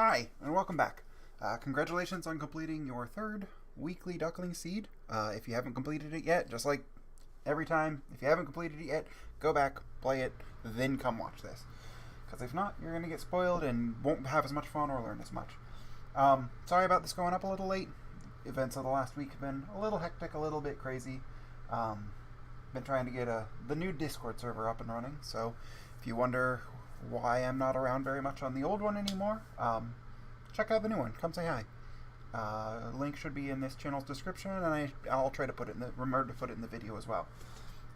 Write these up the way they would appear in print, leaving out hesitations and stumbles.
Hi, and welcome back. Congratulations on completing your third weekly Duckling seed. If you haven't completed it yet, just like every time, if you haven't completed it yet, go back, play it, then come watch this. Because if not, you're going to get spoiled and won't have as much fun or learn as much. Sorry about this going up a little late. Events of the last week have been a little hectic, a little bit crazy. Been trying to get the new Discord server up and running, so if you wonder why I'm not around very much on the old one anymore, check out the new one. Come say hi. Link should be in this channel's description, and I'll try to remember to put it in the video as well.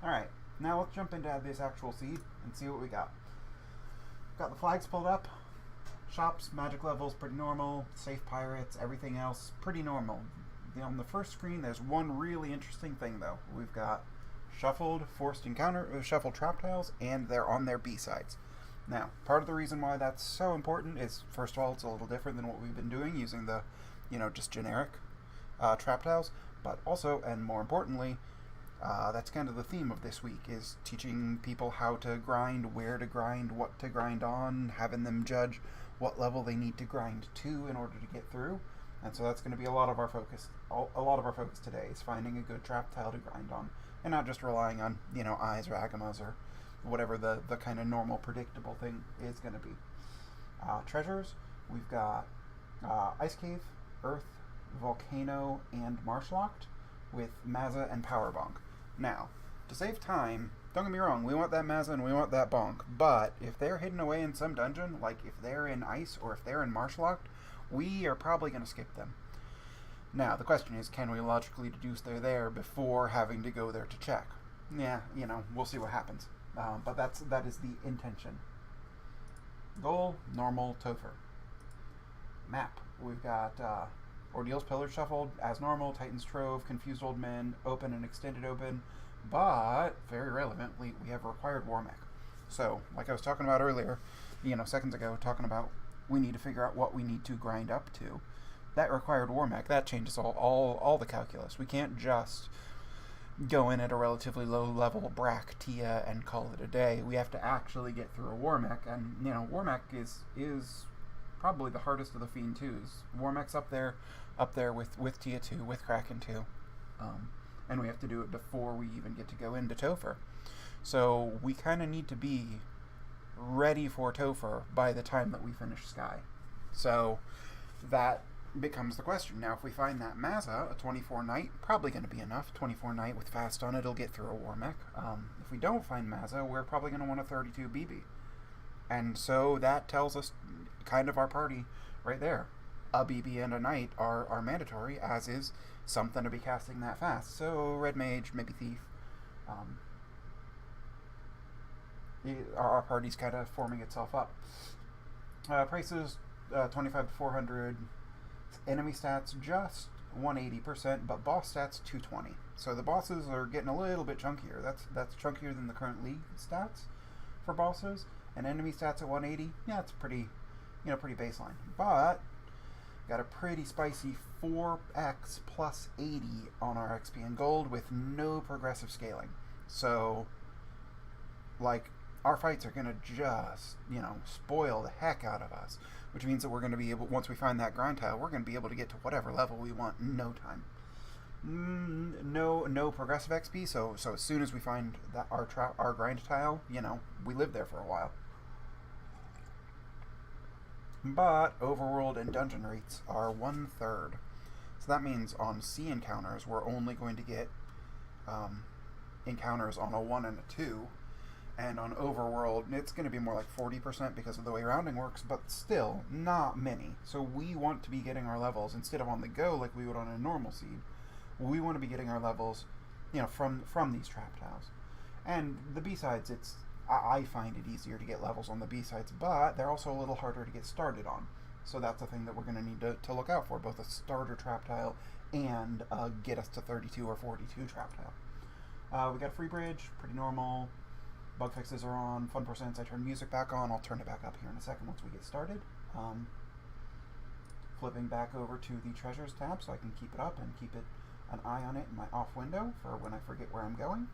Alright, now let's jump into this actual seed and see what we got. Got the flags pulled up. Shops, magic levels, pretty normal. Safe pirates, everything else, pretty normal. On the first screen, there's one really interesting thing, though. We've got shuffled shuffled trap tiles, and they're on their B-sides. Now, part of the reason why that's so important is, first of all, it's a little different than what we've been doing, using the, just generic trap tiles, but also, and more importantly, that's kind of the theme of this week, is teaching people how to grind, where to grind, what to grind on, having them judge what level they need to grind to in order to get through. And so that's going to be a lot of our focus. A lot of our focus today is finding a good trap tile to grind on, and not just relying on, eyes or agamas or whatever the kind of normal, predictable thing is going to be. Treasures, we've got Ice Cave, Earth, Volcano, and Marshlocked with Mazza and Power Bonk. Now, to save time, don't get me wrong, we want that Mazza and we want that Bonk, but if they're hidden away in some dungeon, like if they're in Ice or if they're in Marshlocked, we are probably going to skip them. Now, the question is, can we logically deduce they're there before having to go there to check? Yeah, we'll see what happens. But that is the intention. Goal, normal, Topher. Map, we've got Ordeal's Pillars shuffled, as normal, Titan's Trove, Confused Old Men, open and extended open, but, very relevantly, we have required war mech. So, like I was talking about earlier, seconds ago, talking about we need to figure out what we need to grind up to. That required war mech, that changes all the calculus. We can't just go in at a relatively low level Brack, Tia, and call it a day. We have to actually get through a war mech, and war mech is probably the hardest of the Fiend 2s. War mech's up there with Tia 2, with Kraken 2, and we have to do it before we even get to go into Topher. So we kind of need to be ready for Topher by the time that we finish Sky. So that becomes the question. Now, if we find that Mazza, a 24 Knight, probably going to be enough. 24 Knight with fast on it, it'll get through a war mech. If we don't find Mazza, we're probably going to want a 32 BB. And so that tells us kind of our party right there. A BB and a Knight are mandatory, as is something to be casting that fast. So Red Mage, maybe Thief. Our party's kind of forming itself up. Prices, 25 to 400. Enemy stats just 180%, but boss stats 220. So the bosses are getting a little bit chunkier. That's chunkier than the current league stats for bosses. And enemy stats at 180, yeah, it's pretty baseline. But got a pretty spicy 4x plus 80 on our XP and gold with no progressive scaling. So, our fights are going to just, spoil the heck out of us. Which means that we're going to be able, once we find that grind tile, we're going to be able to get to whatever level we want in no time. No progressive XP, so as soon as we find that our grind tile, we live there for a while. But overworld and dungeon rates are 1/3. So that means on C encounters, we're only going to get encounters on a 1 and a 2. And on overworld, it's going to be more like 40% because of the way rounding works, but still, not many. So we want to be getting our levels, instead of on the go like we would on a normal seed, we want to be getting our levels, from these trap tiles. And the B-sides, I find it easier to get levels on the B-sides, but they're also a little harder to get started on. So that's a thing that we're going to need to look out for, both a starter trap tile and get us to 32 or 42 trap tile. We got a free bridge, pretty normal. Bug fixes are on, fun percents, I turn music back on. I'll turn it back up here in a second once we get started. Flipping back over to the treasures tab so I can keep it up and keep an eye on it in my off window for when I forget where I'm going.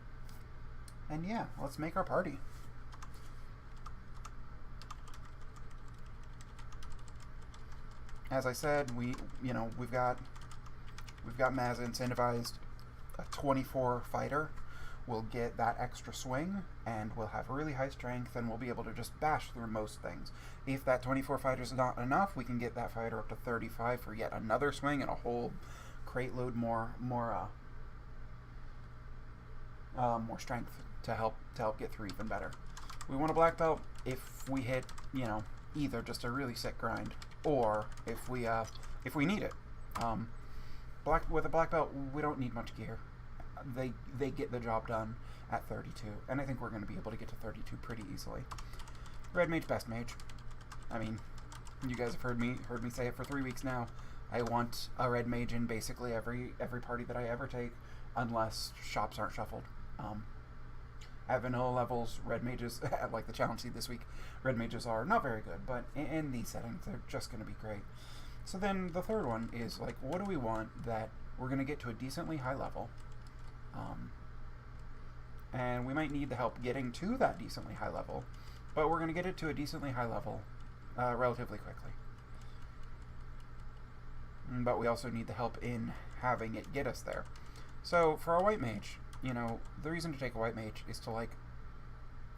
And yeah, let's make our party. as I said, we've got Maz incentivized. A 24 fighter will get that extra swing, and we'll have really high strength, and we'll be able to just bash through most things. If that 24 fighter is not enough, we can get that fighter up to 35 for yet another swing and a whole crate load more strength to help get through even better. We want a black belt if we hit either just a really sick grind, or if we need it. With a black belt, we don't need much gear. They get the job done at 32, and I think we're going to be able to get to 32 pretty easily. Red mage, best mage. I mean, you guys have heard me say it for 3 weeks now. I want a red mage in basically every party that I ever take, unless shops aren't shuffled. At vanilla levels, red mages, like the challenge seed this week, red mages are not very good, but in these settings, they're just going to be great. So then the third one is, like, what do we want that we're going to get to a decently high level, and we might need the help getting to that decently high level, but we're going to get it to a decently high level relatively quickly. But we also need the help in having it get us there. So for a white mage, the reason to take a white mage is to, like,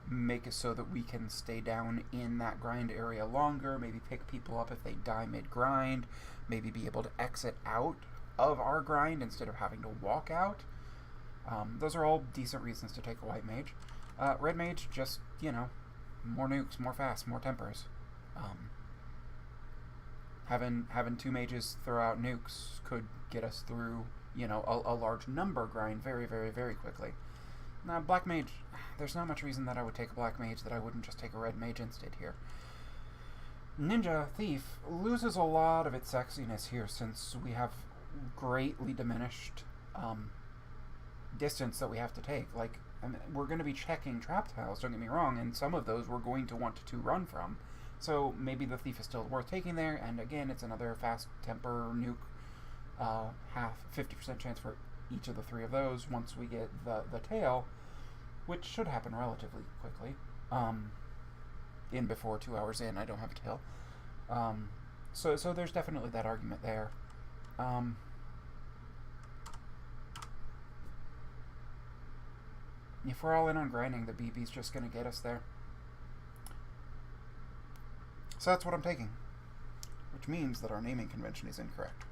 make it so that we can stay down in that grind area longer, maybe pick people up if they die mid-grind, maybe be able to exit out of our grind instead of having to walk out. Those are all decent reasons to take a white mage. Red mage, just, more nukes, more fast, more tempers. Having two mages throw out nukes could get us through, a large number grind very, very, very quickly. Now, black mage, there's not much reason that I would take a black mage that I wouldn't just take a red mage instead here. Ninja Thief loses a lot of its sexiness here since we have greatly diminished distance that we have to take. Like, we're going to be checking trap tiles, don't get me wrong, and some of those we're going to want to run from. So maybe the Thief is still worth taking there, and again, it's another fast temper nuke, 50% chance for each of the three of those once we get the tail, which should happen relatively quickly. In before 2 hours in, I don't have a tail. So there's definitely that argument there. If we're all in on grinding, the BB's just going to get us there. So that's what I'm taking, which means that our naming convention is incorrect.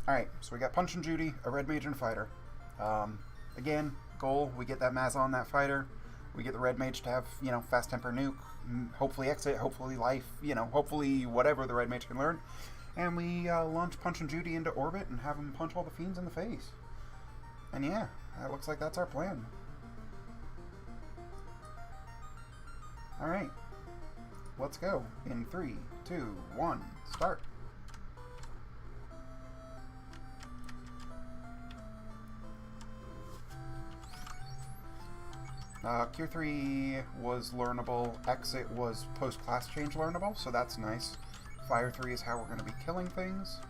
Alright, so we got Punch and Judy, a red mage and fighter. Again, goal, we get that Maz on that fighter. We get the red mage to have, fast temper nuke, hopefully exit, hopefully life, hopefully whatever the red mage can learn. And we launch Punch and Judy into orbit and have him punch all the fiends in the face. And yeah, that looks like that's our plan. Alright, let's go. In 3, 2, 1, start. Cure 3 was learnable, Exit was post-class change learnable, so that's nice. Fire 3 is how we're going to be killing things.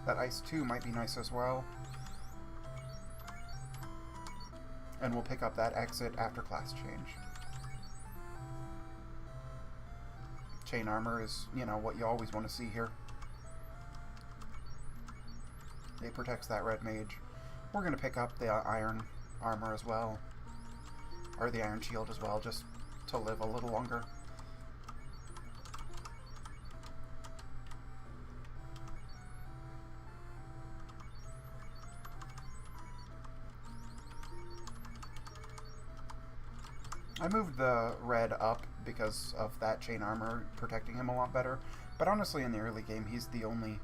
That Ice 2 might be nice as well. And we'll pick up that Exit after class change. Chain Armor is, what you always want to see here. It protects that red mage. We're going to pick up the Iron Armor as well. Or the Iron Shield as well, just to live a little longer. I moved the red up because of that chain armor protecting him a lot better, but honestly in the early game he's the only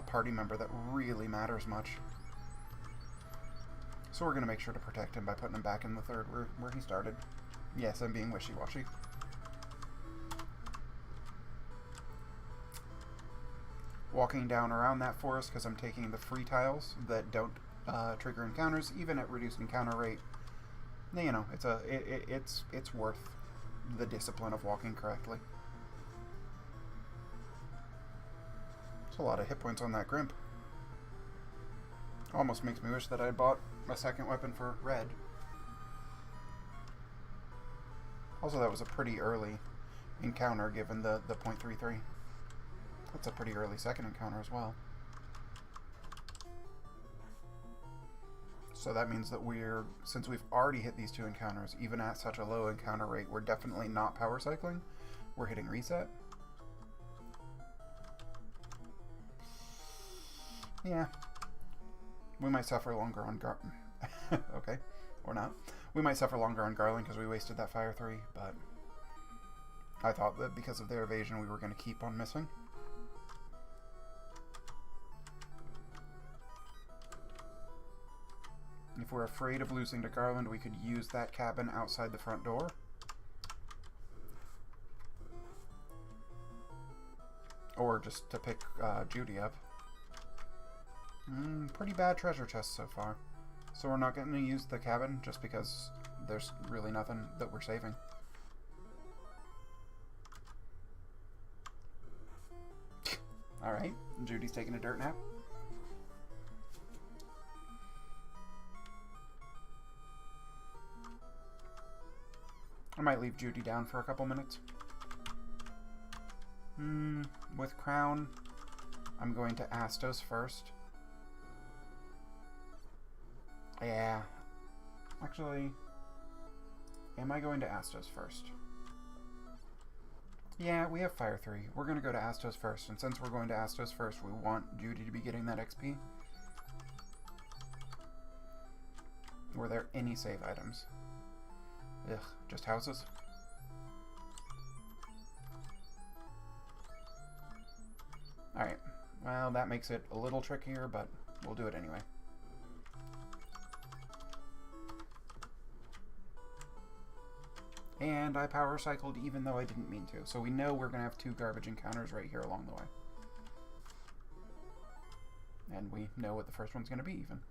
party member that really matters much. So we're going to make sure to protect him by putting him back in the third where he started. Yes, I'm being wishy-washy. Walking down around that forest because I'm taking the free tiles that don't trigger encounters, even at reduced encounter rate. It's worth the discipline of walking correctly. There's a lot of hit points on that Grimp. Almost makes me wish that I bought a second weapon for red. Also, that was a pretty early encounter given the .33. That's a pretty early second encounter as well. So that means that since we've already hit these two encounters, even at such a low encounter rate, we're definitely not power cycling. We're hitting reset. Yeah. We might suffer longer on okay. Or not. We might suffer longer on Garland because we wasted that Fire 3, but I thought that because of their evasion we were going to keep on missing. If we're afraid of losing to Garland, we could use that cabin outside the front door. Or just to pick Judy up. Pretty bad treasure chest so far. So we're not going to use the cabin just because there's really nothing that we're saving. Alright, Judy's taking a dirt nap. I might leave Judy down for a couple minutes. With Crown, I'm going to Astos first. Yeah. Actually, am I going to Astos first? Yeah, we have Fire 3. We're going to go to Astos first, and since we're going to Astos first, we want Judy to be getting that XP. Were there any save items? Ugh, just houses? Alright, well that makes it a little trickier, but we'll do it anyway. And I power cycled even though I didn't mean to, so we know we're going to have 2 garbage encounters right here along the way. And we know what the first one's going to be even.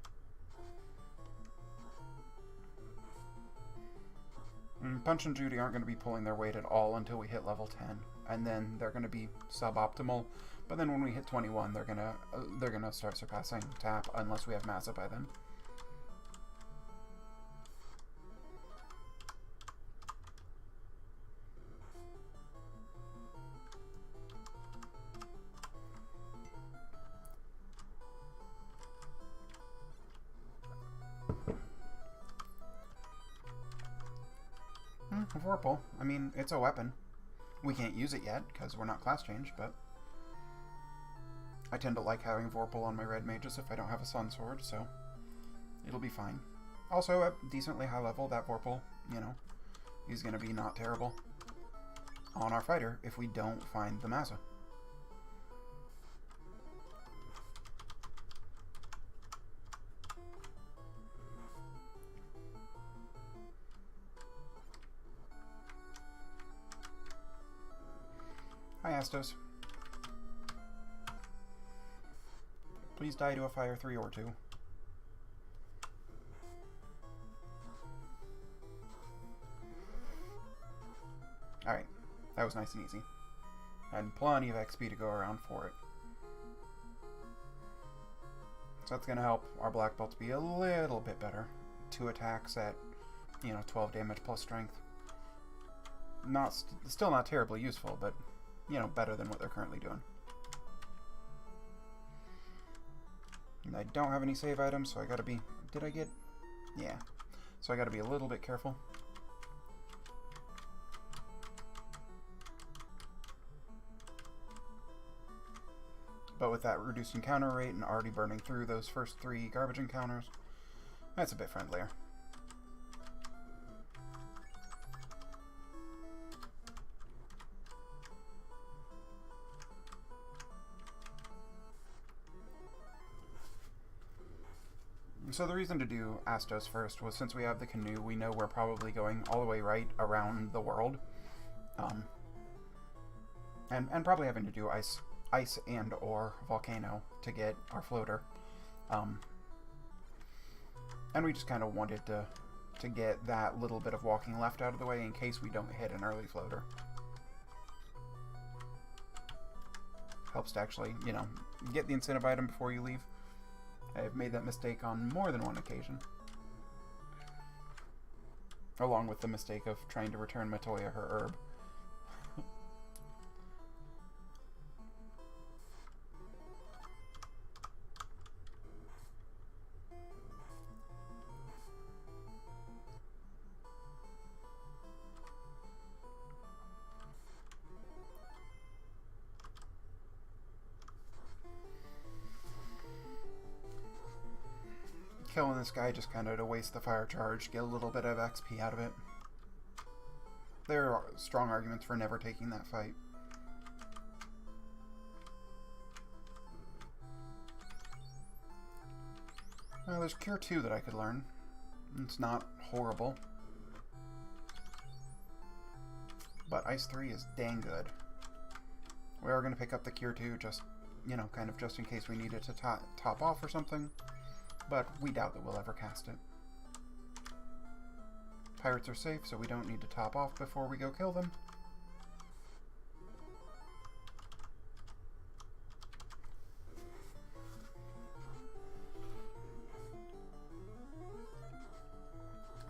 Punch and Judy aren't going to be pulling their weight at all until we hit level 10, and then they're going to be suboptimal. But then when we hit 21, they're gonna start surpassing Tap unless we have Massa by then. Vorpal. I mean, it's a weapon. We can't use it yet, because we're not class changed, but I tend to like having Vorpal on my red mages if I don't have a Sun Sword, so it'll be fine. Also, at decently high level, that Vorpal, you know, is going to be not terrible on our fighter if we don't find the Massa. Hi, Astos. Please die to a Fire 3 or 2. Alright, that was nice and easy. And plenty of XP to go around for it. So that's going to help our Black Belts be a little bit better. 2 attacks at, you know, 12 damage plus strength. Still not terribly useful, but, you know, better than what they're currently doing. And I don't have any save items, so I gotta be... Did I get... Yeah. So I gotta be a little bit careful. But with that reduced encounter rate and already burning through those first 3 garbage encounters, that's a bit friendlier. So the reason to do Astos first was since we have the canoe, we know we're probably going all the way right around the world. And probably having to do ice and or volcano to get our floater. And we just kind of wanted to to get that little bit of walking left out of the way in case we don't hit an early floater. Helps to actually, you know, get the incentive item before you leave. I've made that mistake on more than one occasion. Along with the mistake of trying to return Matoya her herb. Killing this guy just kind of to waste the fire charge, get a little bit of XP out of it. There are strong arguments for never taking that fight. There's Cure 2 that I could learn. It's not horrible. But Ice 3 is dang good. We are going to pick up the Cure 2 just, you know, kind of just in case we need it to top off or something. But we doubt that we'll ever cast it. Pirates are safe, so we don't need to top off before we go kill them.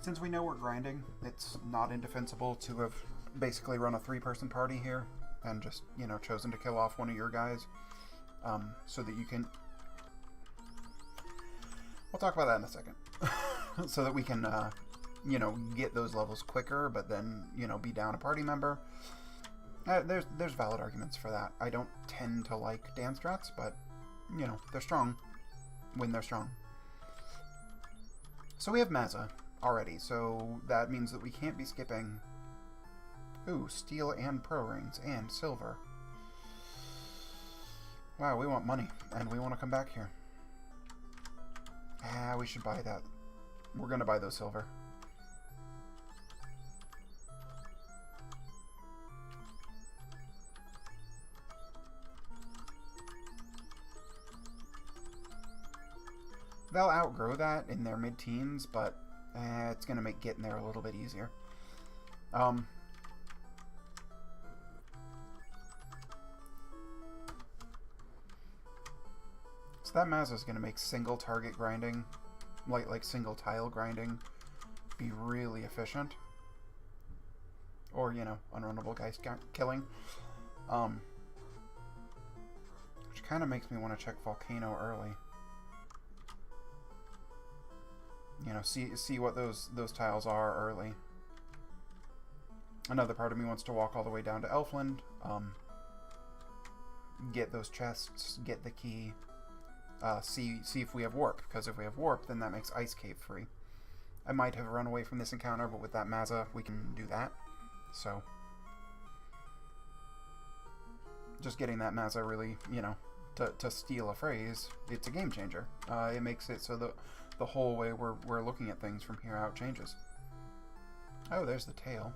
Since we know we're grinding, it's not indefensible to have basically run a 3-person party here and just, you know, chosen to kill off one of your guys so that you can... We'll talk about that in a second. So that we can, you know, get those levels quicker, but then, you know, be down a party member. There's valid arguments for that. I don't tend to like dance strats, but, you know, they're strong when they're strong. So we have Mazza already, so that means that we can't be skipping... Ooh, steel and pro rings and silver. Wow, we want money, and we want to come back here. Ah, we should buy that. We're going to buy those silver. They'll outgrow that in their mid-teens, but it's going to make getting there a little bit easier. So that Mazza is going to make single target grinding, like single tile grinding, be really efficient. Or, you know, unrunnable guys killing. Which kind of makes me want to check Volcano early. You know, see what those tiles are early. Another part of me wants to walk all the way down to Elfland, get those chests, get the key. See if we have warp, because if we have warp, then that makes Ice Cave free. I might have run away from this encounter, but with that Mazza, we can do that. So, just getting that Mazza really, you know, to steal a phrase, it's a game changer. It makes it so the whole way we're looking at things from here out changes. Oh, there's the tail.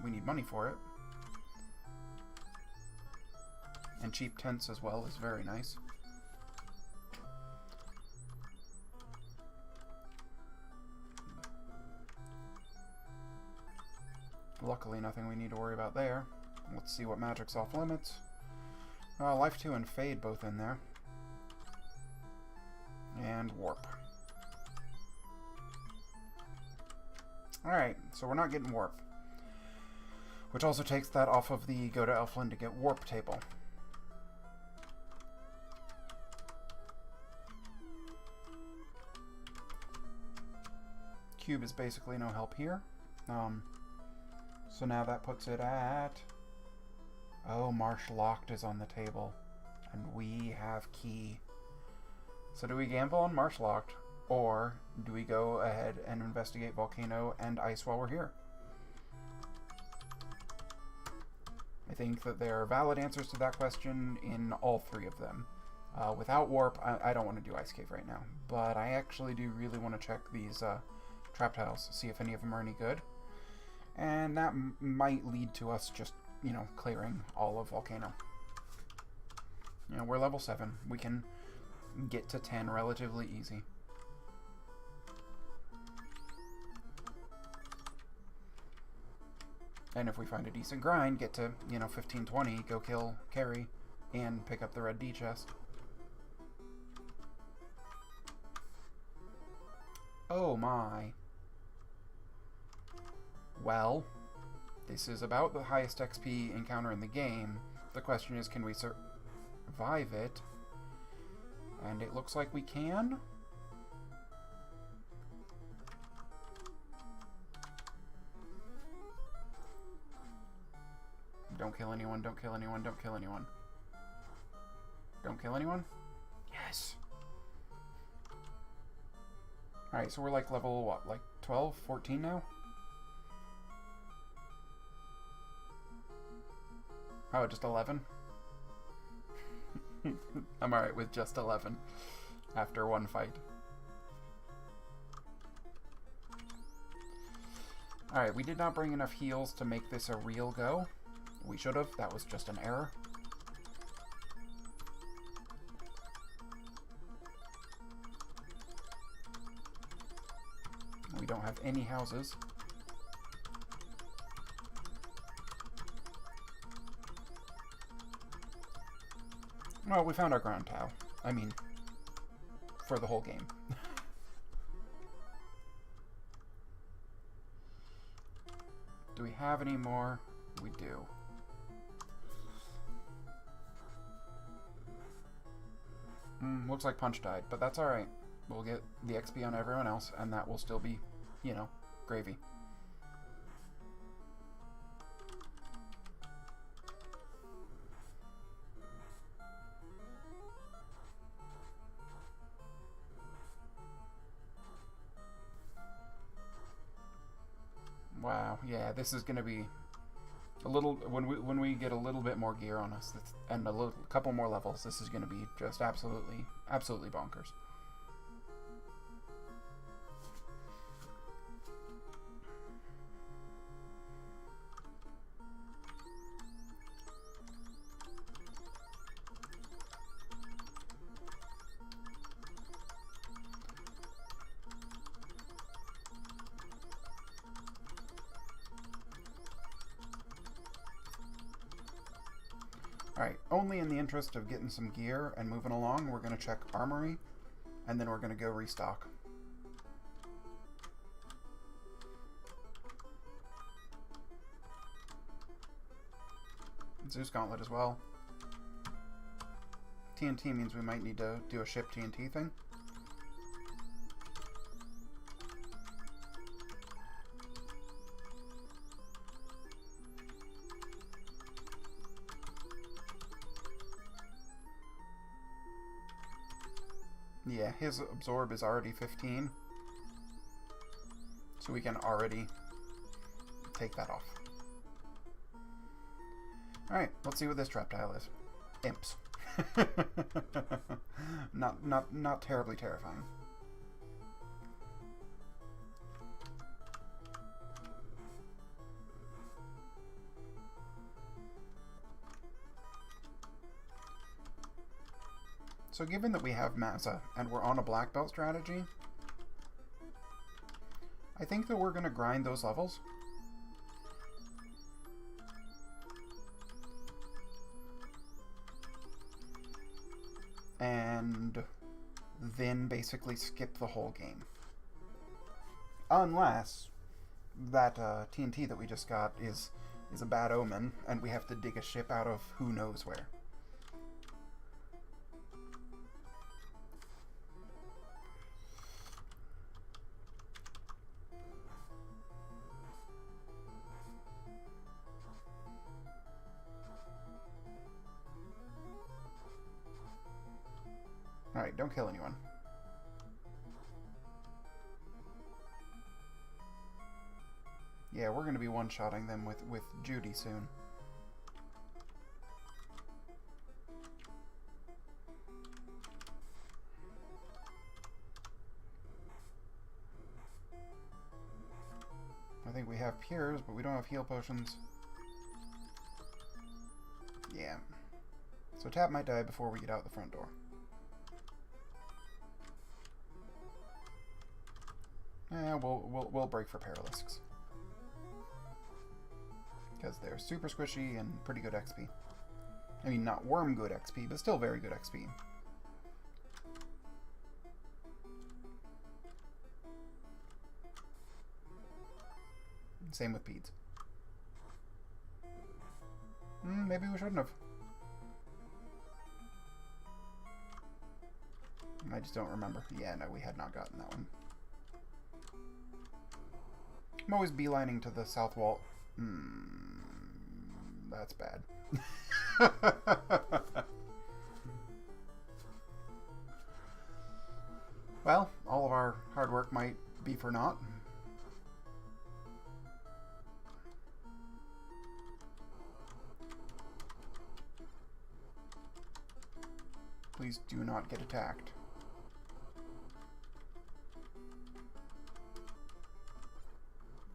We need money for it. And cheap tents as well is very nice. Luckily, nothing we need to worry about there. Let's see what magic's off limits. Life 2 and Fade both in there. And Warp. Alright, so we're not getting Warp. Which also takes that off of the go to Elfland to get Warp table. Cube is basically no help here. So now that puts it at... Oh, Marsh Locked is on the table. And we have Key. So do we gamble on Marsh Locked? Or do we go ahead and investigate Volcano and Ice while we're here? I think that there are valid answers to that question in all three of them. Without Warp, I don't want to do Ice Cave right now. But I actually do really want to check these trap tiles, see if any of them are any good. And that might lead to us just, you know, clearing all of Volcano. You know, we're level 7. We can get to 10 relatively easy. And if we find a decent grind, get to, 15, 20, go kill Carrie, and pick up the red D chest. Oh my. Well, this is about the highest XP encounter in the game. The question is, can we survive it? And it looks like we can. Don't kill anyone, don't kill anyone, don't kill anyone. Don't kill anyone? Yes! Alright, so we're like level, what, like 12, 14 now? Oh, just 11? I'm alright with just 11 after one fight. Alright, we did not bring enough heals to make this a real go. We should have. That was just an error. We don't have any houses. Well, we found our ground tile. I mean, for the whole game. Do we have any more? We do. Looks like Punch died, but that's alright. We'll get the XP on everyone else, and that will still be, gravy. Wow, yeah, this is gonna be a little, when we get a little bit more gear on us and a couple more levels, this is gonna be just absolutely bonkers. Alright, only in the interest of getting some gear and moving along, we're going to check Armory, and then we're going to go restock. Zeus Gauntlet as well. TNT means we might need to do a ship TNT thing. Yeah, his absorb is already 15. So we can already take that off. Alright, let's see what this trap tile is. Imps. Not terribly terrifying. So given that we have Massa and we're on a black belt strategy, I think that we're going to grind those levels. And then basically skip the whole game. Unless that TNT that we just got is a bad omen and we have to dig a ship out of who knows where. Alright, don't kill anyone. Yeah, we're going to be one-shotting them with Judy soon. I think we have Pures, but we don't have heal potions. Yeah. So Tap might die before we get out the front door. Yeah, we'll break for Paralisks. because they're super squishy and pretty good XP. I mean, not worm good XP, but still very good XP. Same with Peds. Maybe we shouldn't have. I just don't remember. Yeah, no, we had not gotten that one. I'm always beelining to the south wall. That's bad. Well, all of our hard work might be for naught. Please do not get attacked.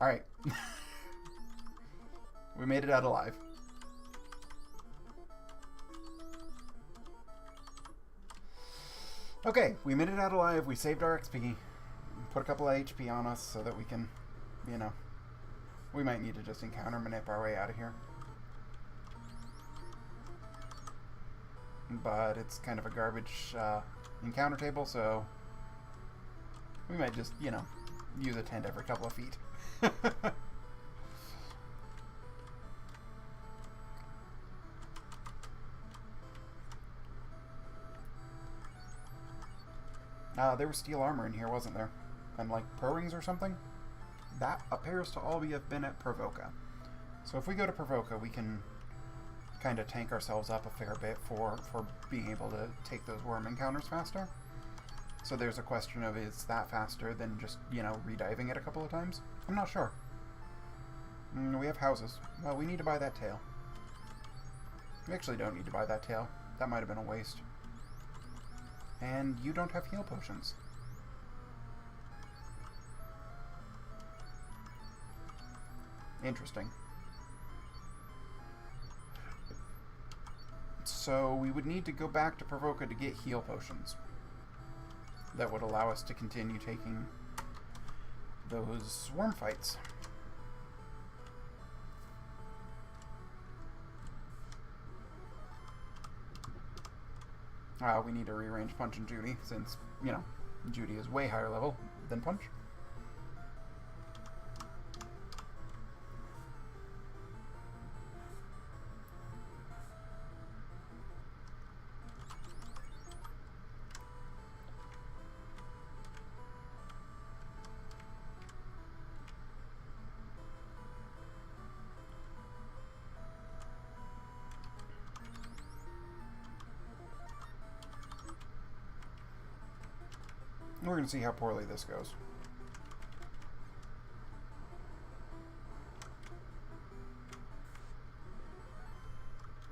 Alright. We made it out alive. Okay, we made it out alive. We saved our XP. Put a couple of HP on us so that we can, you know, we might need to just encounter manip our way out of here. But it's kind of a garbage encounter table, so we might just, you know, use a tent every couple of feet. There was steel armor in here, wasn't there? And like pro rings or something? That appears to all have been at Provoca. So if we go to Provoca, we can kind of tank ourselves up a fair bit for being able to take those worm encounters faster. So there's a question of, is that faster than just, you know, rediving it a couple of times? I'm not sure. We have houses. Well, we need to buy that tail. We actually don't need to buy that tail. That might have been a waste. And you don't have heal potions. Interesting. So we would need to go back to Provoca to get heal potions. That would allow us to continue taking those worm fights. We need to rearrange Punch and Judy, since, you know, Judy is way higher level than Punch. We're going to see how poorly this goes.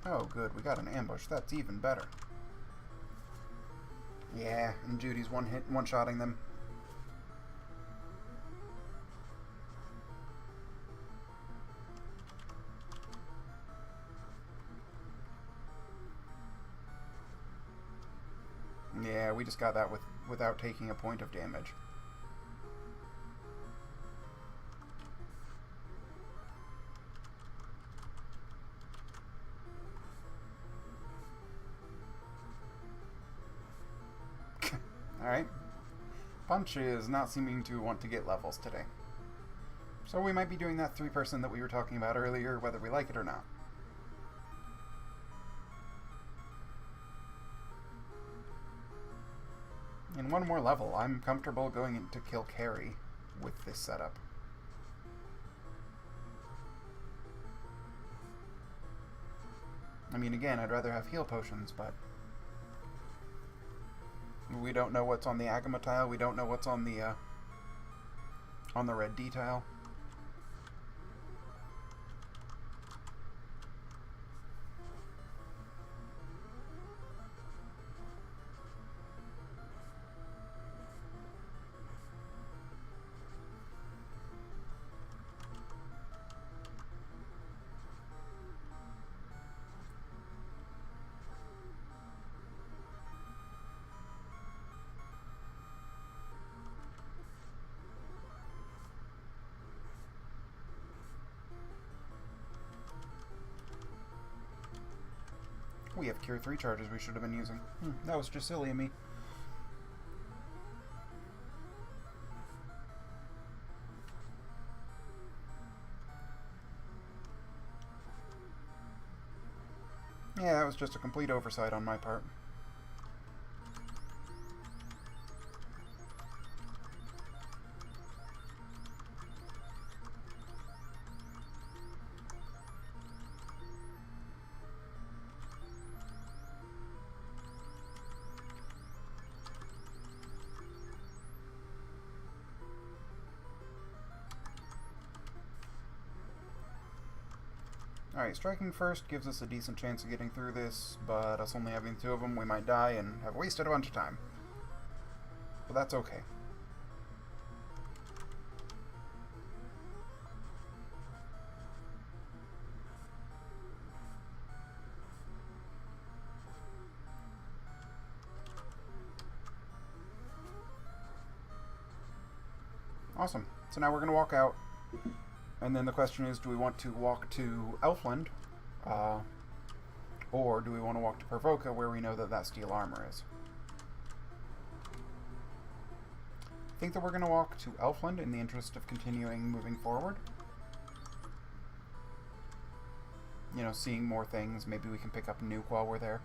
Oh, good. We got an ambush. That's even better. Yeah, and Judy's one-shotting them. Yeah, we just got that without taking a point of damage. Alright. Punch is not seeming to want to get levels today. So we might be doing that 3-person that we were talking about earlier, whether we like it or not. In one more level, I'm comfortable going in to kill Carrie with this setup. I mean, again, I'd rather have heal potions, but we don't know what's on the Agama tile. We don't know what's on the red D tile. We have Cure 3 charges we should have been using. That was just silly of me. Yeah, that was just a complete oversight on my part. Alright, striking first gives us a decent chance of getting through this, but us only having 2 of them, we might die and have wasted a bunch of time. But that's okay. Awesome. So now we're going to walk out. And then the question is, do we want to walk to Elfland, or do we want to walk to Pervoca, where we know that that steel armor is? I think that we're going to walk to Elfland in the interest of continuing moving forward. You know, seeing more things. Maybe we can pick up a nuke while we're there.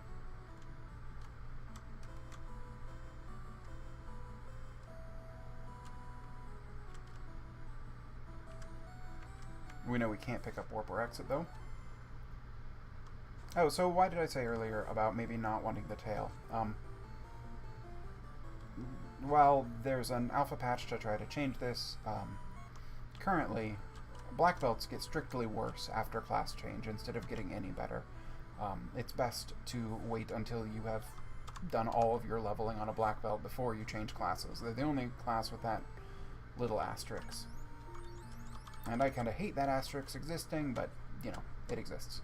We know we can't pick up warp or exit, though. Oh, so why did I say earlier about maybe not wanting the tail? While there's an alpha patch to try to change this, currently, black belts get strictly worse after class change instead of getting any better. It's best to wait until you have done all of your leveling on a black belt before you change classes. They're the only class with that little asterisk. And I kind of hate that asterisk existing, but, you know, it exists.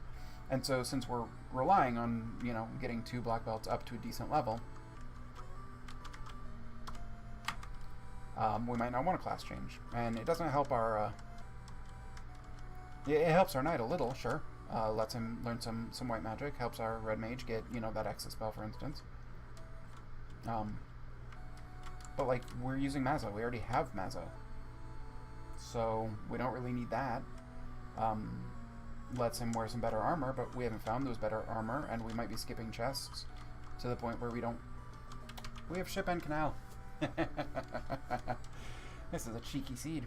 And so since we're relying on, you know, getting 2 black belts up to a decent level, we might not want a class change. And it doesn't help our, it helps our knight a little, sure. Lets him learn some white magic, helps our red mage get, you know, that exit spell, for instance. But, like, we're using Mazza. We already have Mazza. So we don't really need that. Lets him wear some better armor, but we haven't found those better armor, and we might be skipping chests to the point where we don't... We have ship and canal. This is a cheeky seed.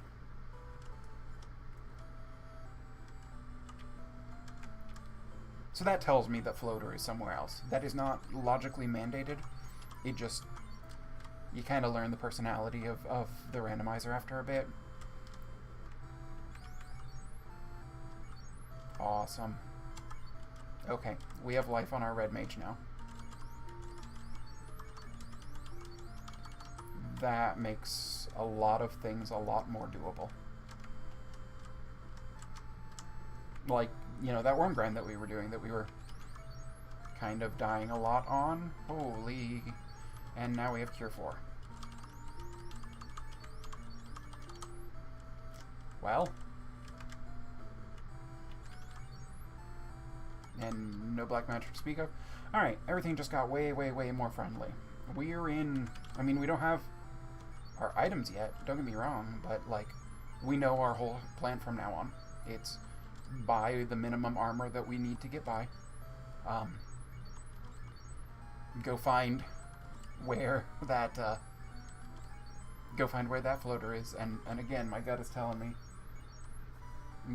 So that tells me that floater is somewhere else. That is not logically mandated. It just... You kind of learn the personality of the randomizer after a bit. Awesome. Okay, we have life on our red mage now. That makes a lot of things a lot more doable. Like, you know, that worm grind that we were doing that we were kind of dying a lot on. Holy. And now we have Cure 4. Well. And no black magic to speak of. Alright, everything just got way, way, way more friendly. We're in... I mean, we don't have our items yet, don't get me wrong, but, like, we know our whole plan from now on. It's buy the minimum armor that we need to get by. Go find where that, floater is, and again, my gut is telling me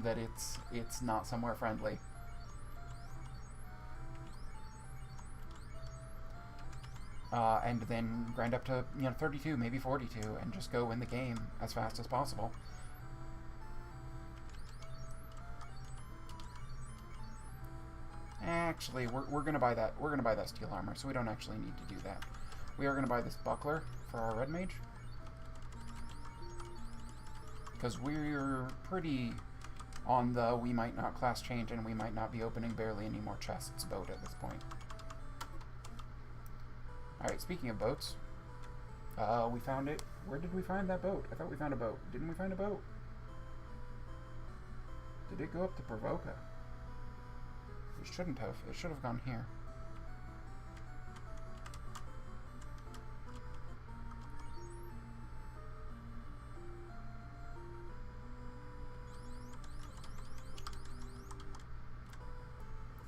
that it's not somewhere friendly. And then grind up to, you know, 32, maybe 42, and just go win the game as fast as possible. Actually, we're gonna buy that. We're gonna buy that steel armor, so we don't actually need to do that. We are gonna buy this buckler for our red mage, because we're pretty on the we might not class change and we might not be opening barely any more chests boat at this point. Alright, speaking of boats, we found it. Where did we find that boat? I thought we found a boat. Didn't we find a boat? Did it go up to Pervoca? It shouldn't have. It should have gone here.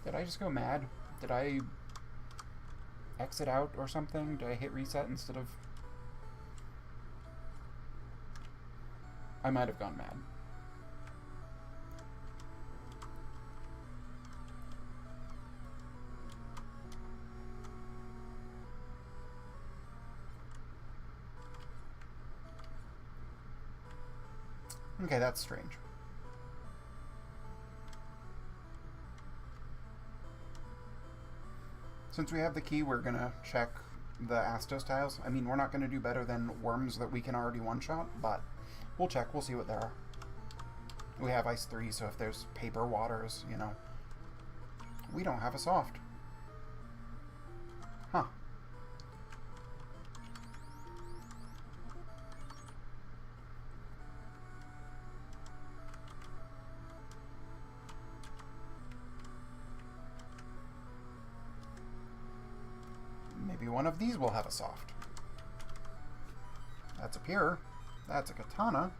Did I just go mad? Did I exit out or something? Did I hit reset instead of... I might have gone mad. Okay, that's strange. Since we have the key, we're gonna check the Astos tiles. I mean, we're not gonna do better than worms that we can already one-shot, but we'll check. We'll see what there are. We have Ice 3, so if there's paper waters, you know. We don't have a soft. Huh. Maybe one of these will have a soft. That's a pure. That's a katana.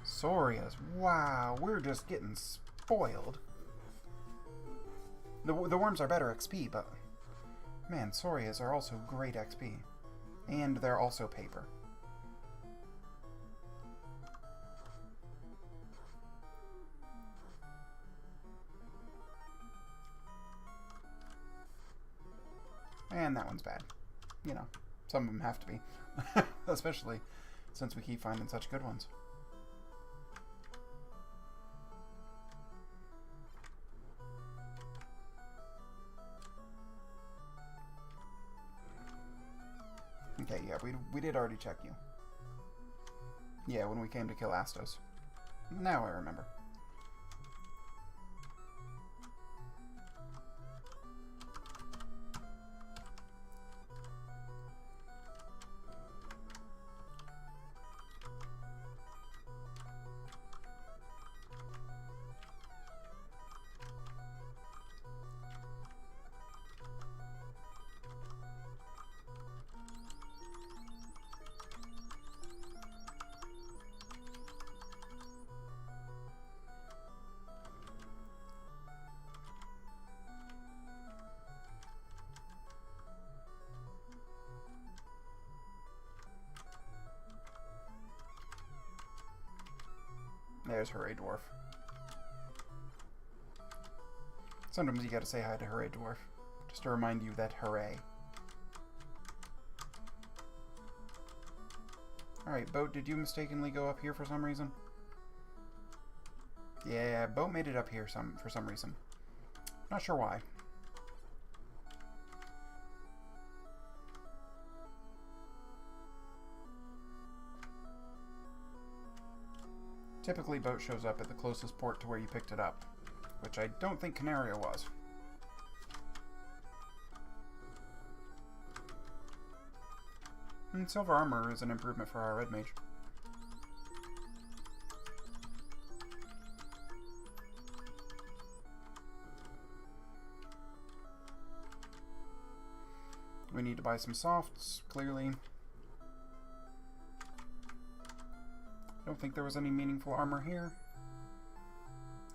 Sorias. Wow, we're just getting spoiled. The worms are better XP, but man, Sorias are also great XP. And they're also paper. And that one's bad. You know, some of them have to be. Especially since we keep finding such good ones. Okay, yeah, we did already check you. Yeah, when we came to kill Astos. Now I remember. There's Hooray Dwarf. Sometimes you gotta say hi to Hooray Dwarf, just to remind you that hooray. Alright, Boat, did you mistakenly go up here for some reason? Yeah, Boat made it up here for some reason. Not sure why. Typically, Boat shows up at the closest port to where you picked it up, which I don't think Canaria was. And silver armor is an improvement for our red mage. We need to buy some softs, clearly. I don't think there was any meaningful armor here.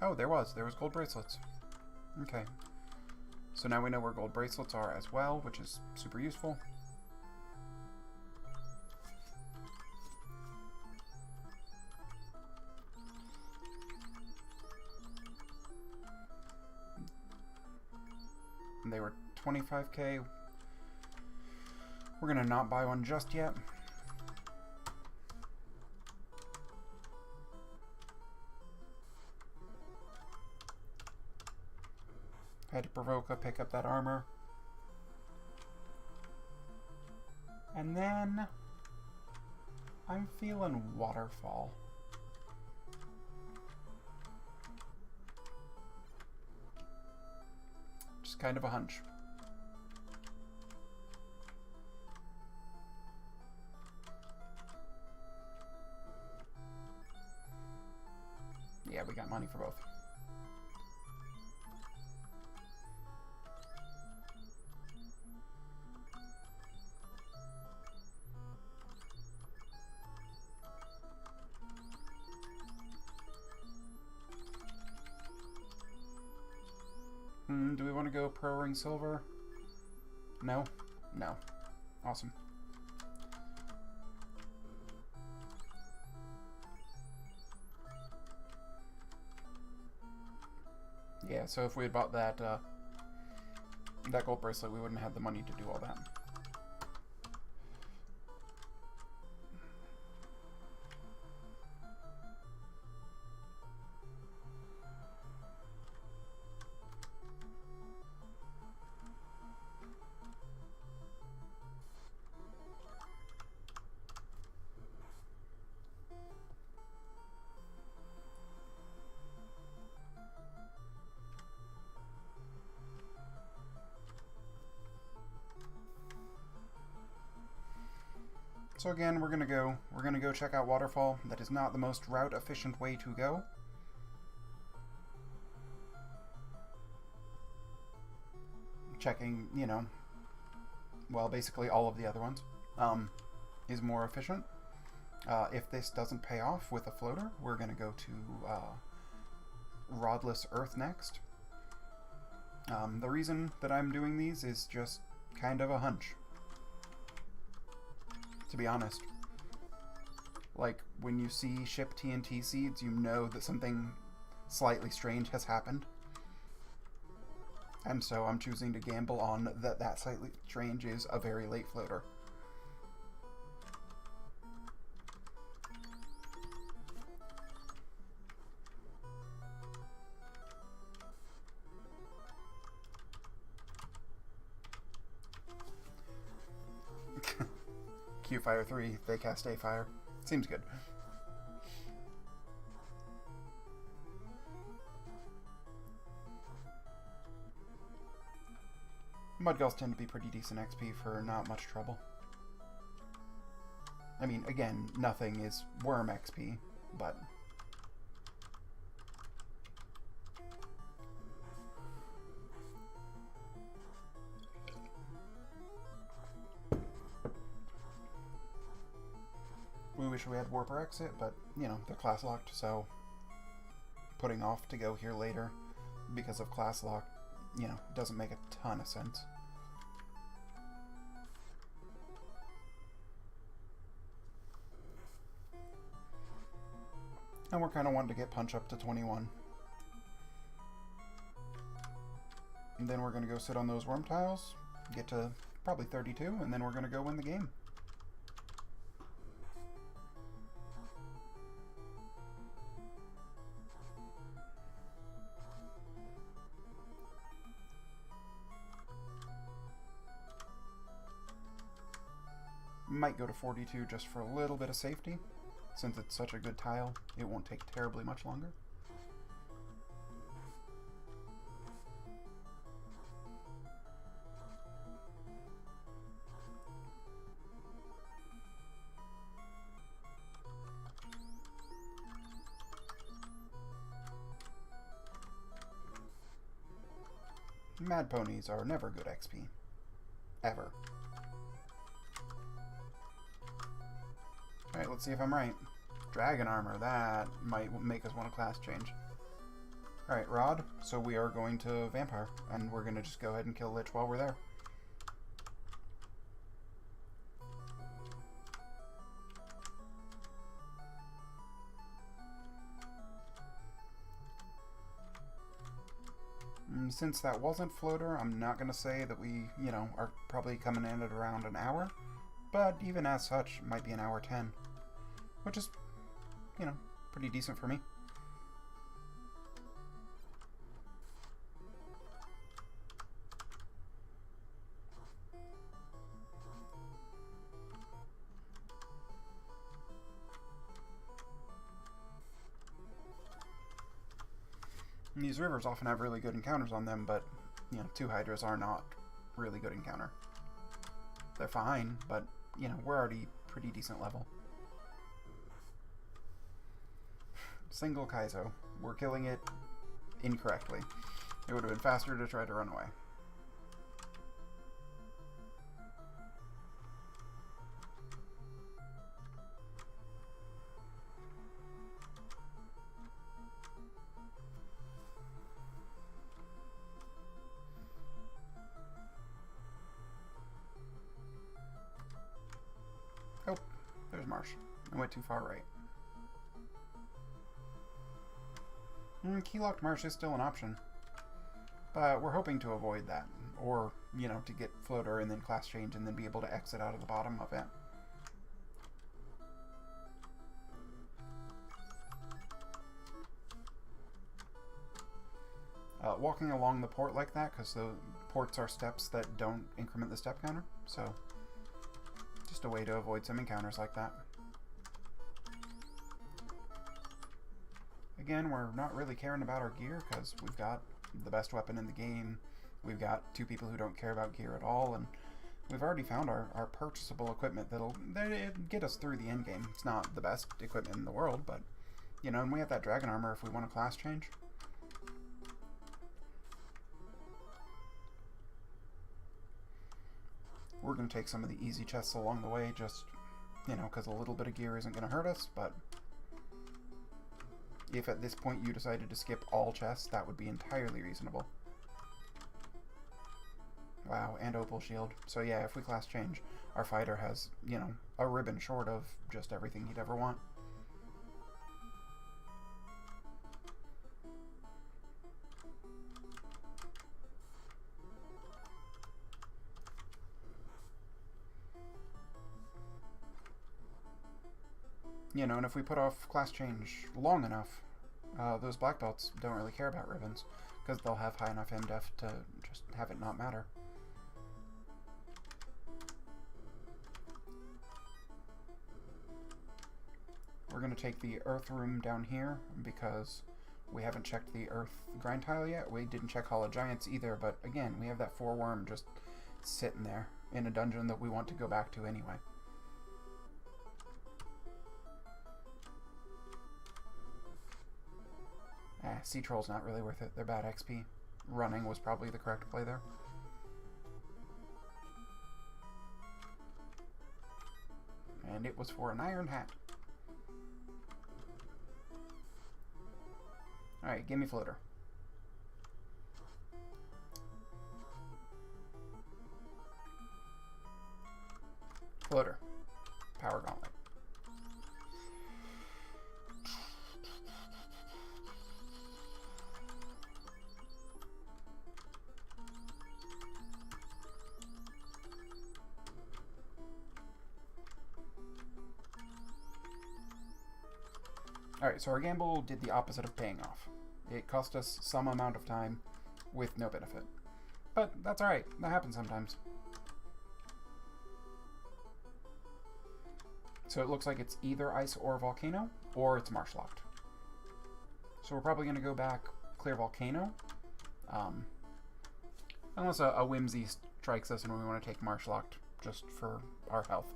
Oh, there was. There was gold bracelets. Okay. So now we know where gold bracelets are as well, which is super useful. And they were 25k. We're gonna not buy one just yet. Had to provoke a pick up that armor. And then I'm feeling waterfall. Just kind of a hunch. Yeah, we got money for both. Do we want to go Pro Ring Silver? No? No. Awesome. Yeah, so if we had bought that that gold bracelet, we wouldn't have the money to do all that. So again, we're gonna go check out Waterfall. That is not the most route efficient way to go. Checking, you know, well, basically all of the other ones, is more efficient. If this doesn't pay off with a floater, we're gonna go to Rodless Earth next. The reason that I'm doing these is just kind of a hunch. To be honest. Like, when you see ship TNT seeds, you know that something slightly strange has happened. And so I'm choosing to gamble on that slightly strange is a very late floater. Q Fire 3, they cast A Fire. Seems good. Mudgulls tend to be pretty decent XP for not much trouble. I mean, again, nothing is worm XP, but... We wish we had Warper Exit, but, you know, they're class locked, so putting off to go here later because of class lock, you know, doesn't make a ton of sense. And we're kind of wanting to get Punch up to 21. And then we're going to go sit on those worm tiles, get to probably 32, and then we're going to go win the game. Might go to 42 just for a little bit of safety. Since it's such a good tile, it won't take terribly much longer. Mad ponies are never good XP. Ever. Alright, let's see if I'm right. Dragon armor, that might make us want a class change. Alright, Rod, so we are going to Vampire, and we're going to just go ahead and kill Lich while we're there. Since that wasn't floater, I'm not going to say that we, you know, are probably coming in at around an hour, but even as such, might be an hour 10, which is, you know, pretty decent for me. And these rivers often have really good encounters on them, but, you know, 2 Hydras are not really good encounter. They're fine, but, you know, we're already pretty decent level. Single Kaizo. We're killing it incorrectly. It would have been faster to try to run away. I went too far right. Keylocked Marsh is still an option. But we're hoping to avoid that. Or, you know, to get Floater and then class change and then be able to exit out of the bottom of it. Walking along the port like that, because the ports are steps that don't increment the step counter. So, just a way to avoid some encounters like that. Again, we're not really caring about our gear because we've got the best weapon in the game. We've got two people who don't care about gear at all, and we've already found our purchasable equipment that'll get us through the end game. It's not the best equipment in the world, but, you know, and we have that dragon armor if we want a class change. We're going to take some of the easy chests along the way, just, you know, because a little bit of gear isn't going to hurt us, but if at this point you decided to skip all chests, that would be entirely reasonable. Wow, and Opal Shield. So yeah, if we class change, our fighter has, you know, a ribbon short of just everything he'd ever want. You know, and if we put off class change long enough, those black belts don't really care about ribbons, because they'll have high enough MDef to just have it not matter. We're going to take the earth room down here, because we haven't checked the earth grind tile yet. We didn't check Hollow Giants either, but again, we have that 4-worm just sitting there in a dungeon that we want to go back to anyway. Sea Troll's not really worth it. They're bad XP. Running was probably the correct play there. And it was for an iron hat. Alright, give me Floater. Floater. Power Gauntlet. Alright, so our gamble did the opposite of paying off. It cost us some amount of time with no benefit. But that's alright, that happens sometimes. So it looks like it's either Ice or Volcano, or it's Marsh Locked. So we're probably going to go back, clear Volcano. Unless a whimsy strikes us and we want to take Marsh Locked just for our health.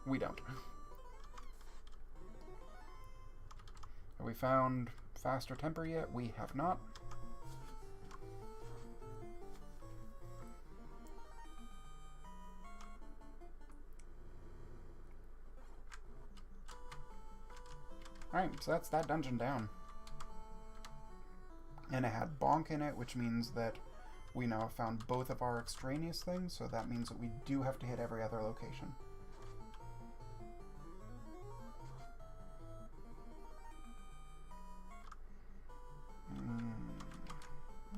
We don't. Have we found faster temper yet? We have not. Alright, so that's that dungeon down. And it had Bonk in it, which means that we now have found both of our extraneous things, so that means that we do have to hit every other location.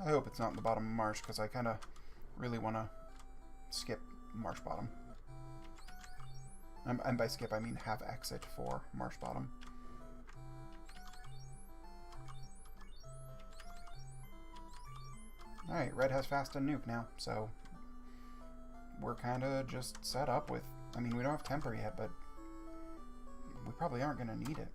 I hope it's not in the bottom of Marsh, because I kind of really want to skip Marsh Bottom. And by skip, I mean have exit for Marsh Bottom. Alright, Red has fast and nuke now, so we're kind of just set up with... I mean, we don't have temper yet, but we probably aren't going to need it.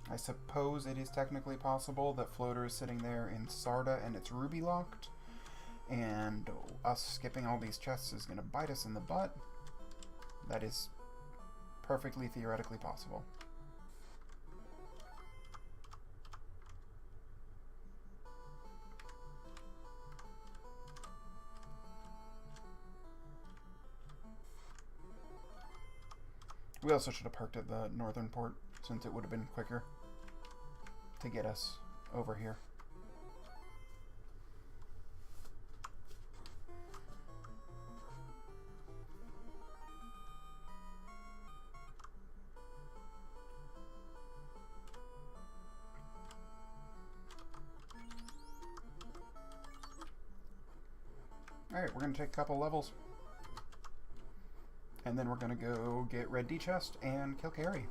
I suppose it is technically possible that Floater is sitting there in Sarda and it's ruby locked, and us skipping all these chests is going to bite us in the butt. That is perfectly theoretically possible. We also should have parked at the northern port, since it would have been quicker to get us over here. Alright, we're going to take a couple levels. And then we're going to go get Red D Chest and kill Carrie.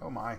Oh my.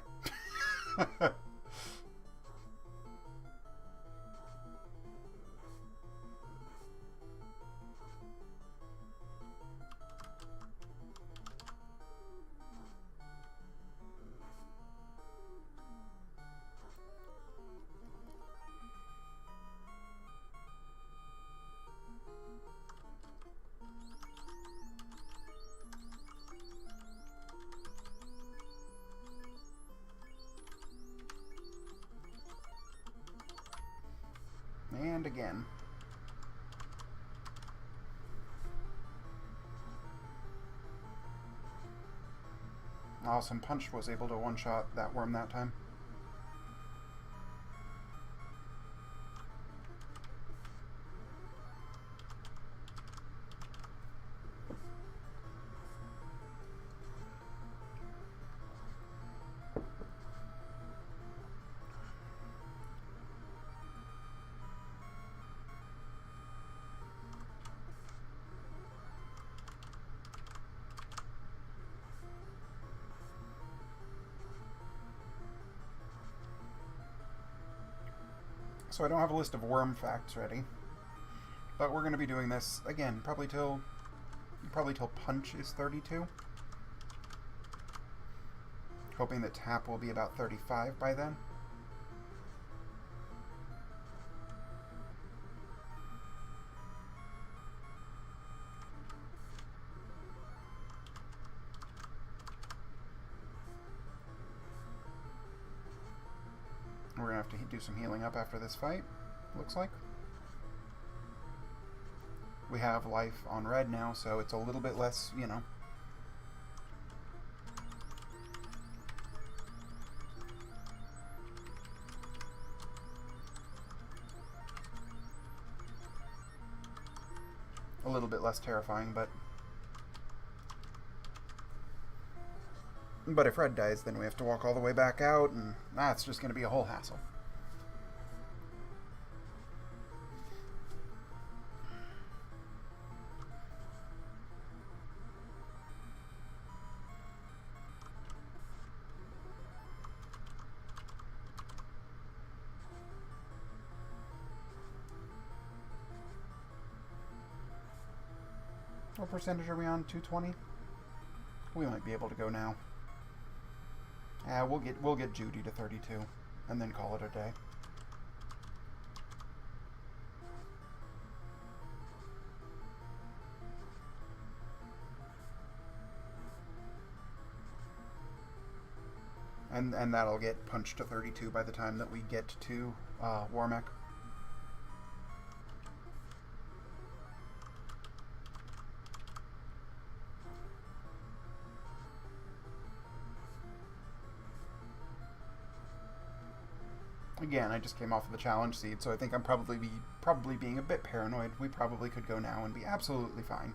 And again. Awesome. Punch was able to one-shot that worm that time. So I don't have a list of worm facts ready, but we're going to be doing this again probably till punch is 32. Hoping that tap will be about 35 by then. We're going to have to do some healing up after this fight, looks like. We have life on red now, so it's a little bit less, you know. A little bit less terrifying, but if red dies, then we have to walk all the way back out, and that's just going to be a whole hassle. What percentage are we on? 220? We might be able to go now. Yeah, we'll get Judy to 32, and then call it a day. And that'll get punched to 32 by the time that we get to Warmech. Again, I just came off of the challenge seed, so I think I'm probably being a bit paranoid. We probably could go now and be absolutely fine.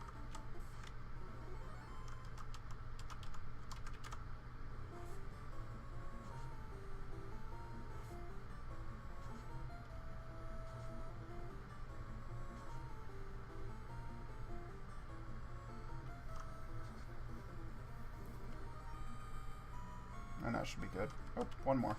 And that should be good. Oh, one more.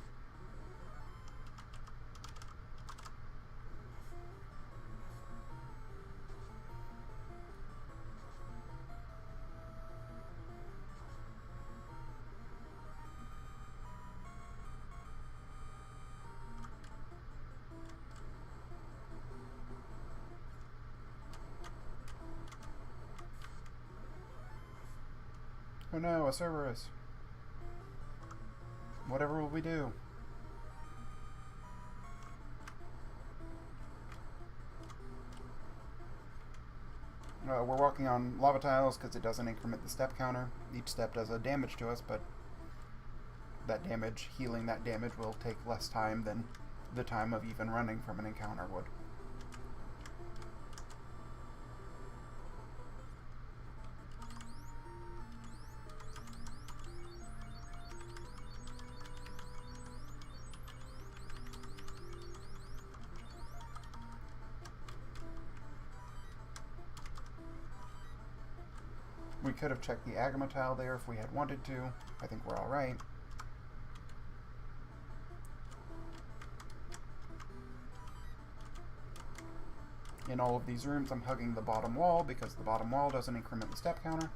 Oh no, a Cerberus. Whatever will we do? We're walking on lava tiles because it doesn't increment the step counter. Each step does a damage to us, but that damage, healing that damage, will take less time than the time of even running from an encounter would. We could have checked the Agama tile there if we had wanted to. I think we're alright. In all of these rooms, I'm hugging the bottom wall because the bottom wall doesn't increment the step counter.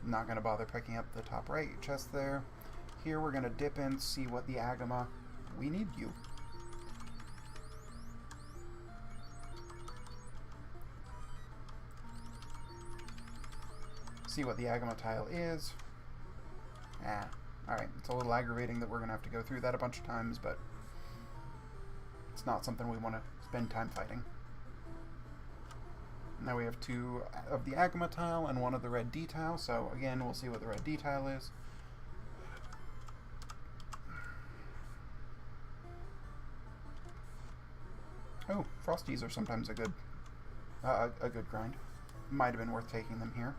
I'm not going to bother picking up the top right chest there. Here we're going to dip in, see what the Agama... We need you. See what the Agama tile is. Alright. It's a little aggravating that we're going to have to go through that a bunch of times, but it's not something we want to spend time fighting. Now we have 2 of the Agama tile and 1 of the red D tile, so again, we'll see what the red D tile is. Oh, Frosties are sometimes a good grind. Might have been worth taking them here.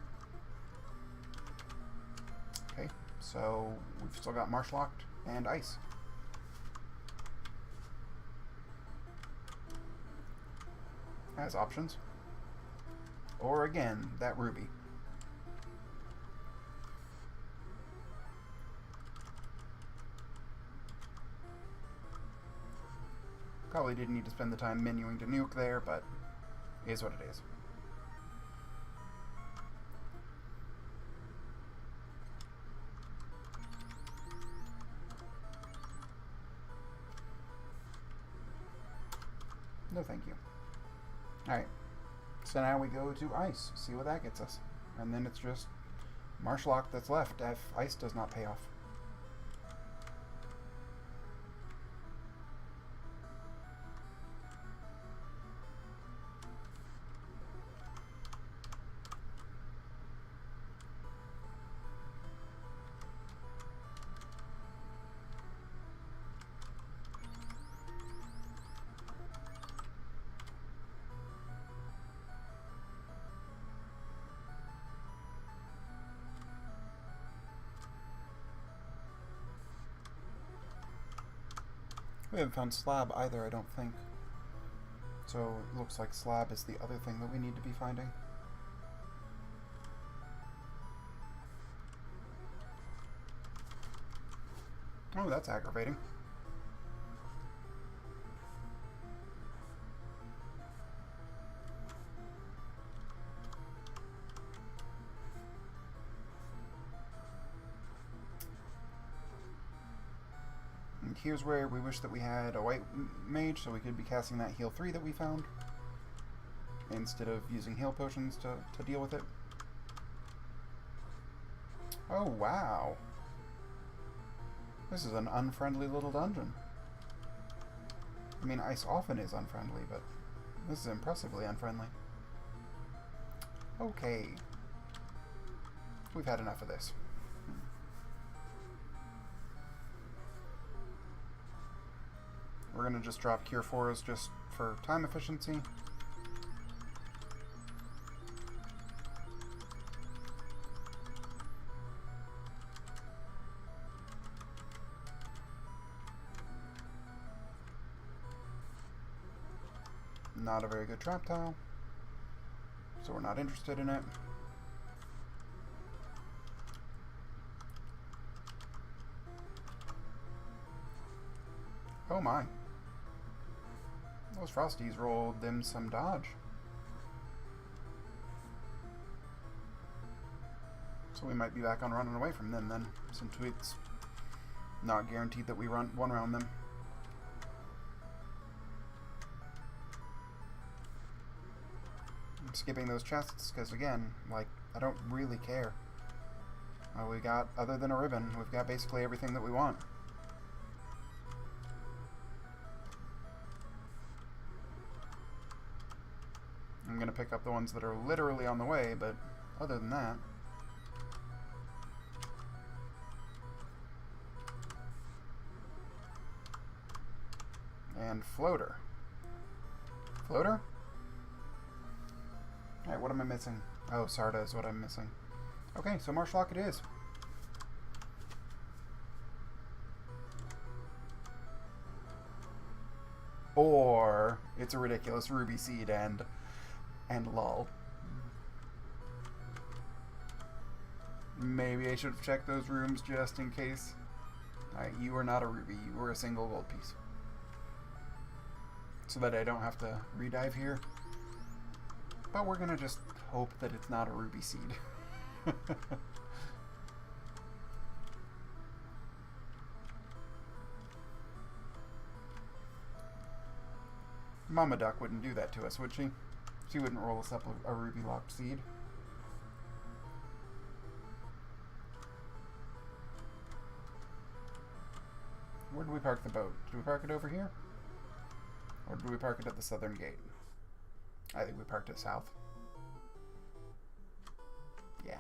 Okay, so we've still got Marsh Locked and Ice. As options. Or again, that ruby. Probably didn't need to spend the time menuing to nuke there, but it is what it is. No thank you. Alright, so now we go to Ice, see what that gets us. And then it's just Marsh Lock that's left if Ice does not pay off. We haven't found Slab either, I don't think. So it looks like Slab is the other thing that we need to be finding. Oh, that's aggravating. And here's where we wish that we had a white mage so we could be casting that heal 3 that we found instead of using heal potions to deal with it. Oh wow. This is an unfriendly little dungeon. I mean, Ice often is unfriendly, but this is impressively unfriendly. Okay. We've had enough of this. We're going to just drop Cure 4s just for time efficiency. Not a very good trap tile, so we're not interested in it. Oh my. Those Frosties rolled them some dodge. So we might be back on running away from them then, since it's not guaranteed that we run one round them. I'm skipping those chests because, again, like, I don't really care. We got, other than a ribbon, we've got basically everything that we want. I'm going to pick up the ones that are literally on the way, but other than that... And floater. Floater? Alright, what am I missing? Oh, Sarda is what I'm missing. Okay, so Marsh Lock it is. Or it's a ridiculous ruby seed and lull. Maybe I should have checked those rooms just in case. Alright, you are not a ruby, you were a single gold piece. So that I don't have to redive here. But we're gonna just hope that it's not a ruby seed. Mama Duck wouldn't do that to us, would she? She wouldn't roll us up a ruby locked seed. Where do we park the boat? Do we park it over here? Or do we park it at the southern gate? I think we parked it south. Yeah.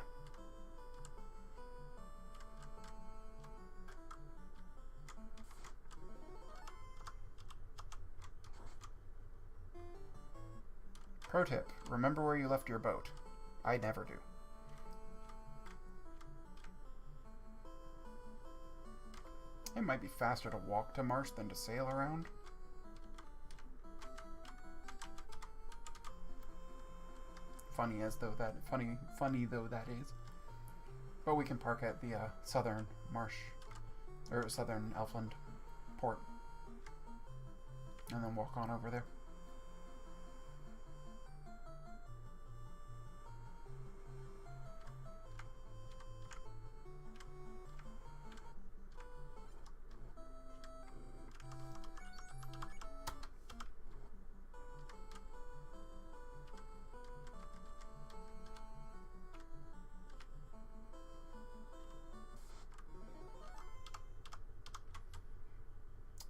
Pro tip, remember where you left your boat. I never do. It might be faster to walk to Marsh than to sail around. Funny though that is. But we can park at the southern Marsh, or southern Elfland port, and then walk on over there.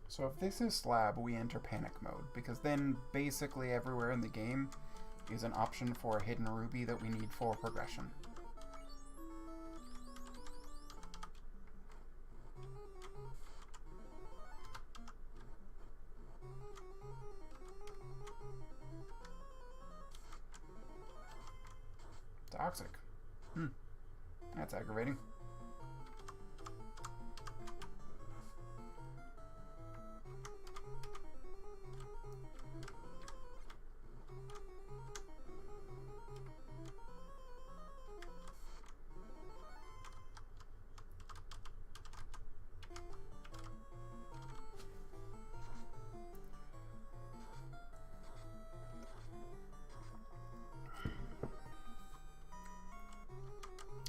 So if this is slab, we enter panic mode, because then basically everywhere in the game is an option for a hidden ruby that we need for progression. Toxic. That's aggravating.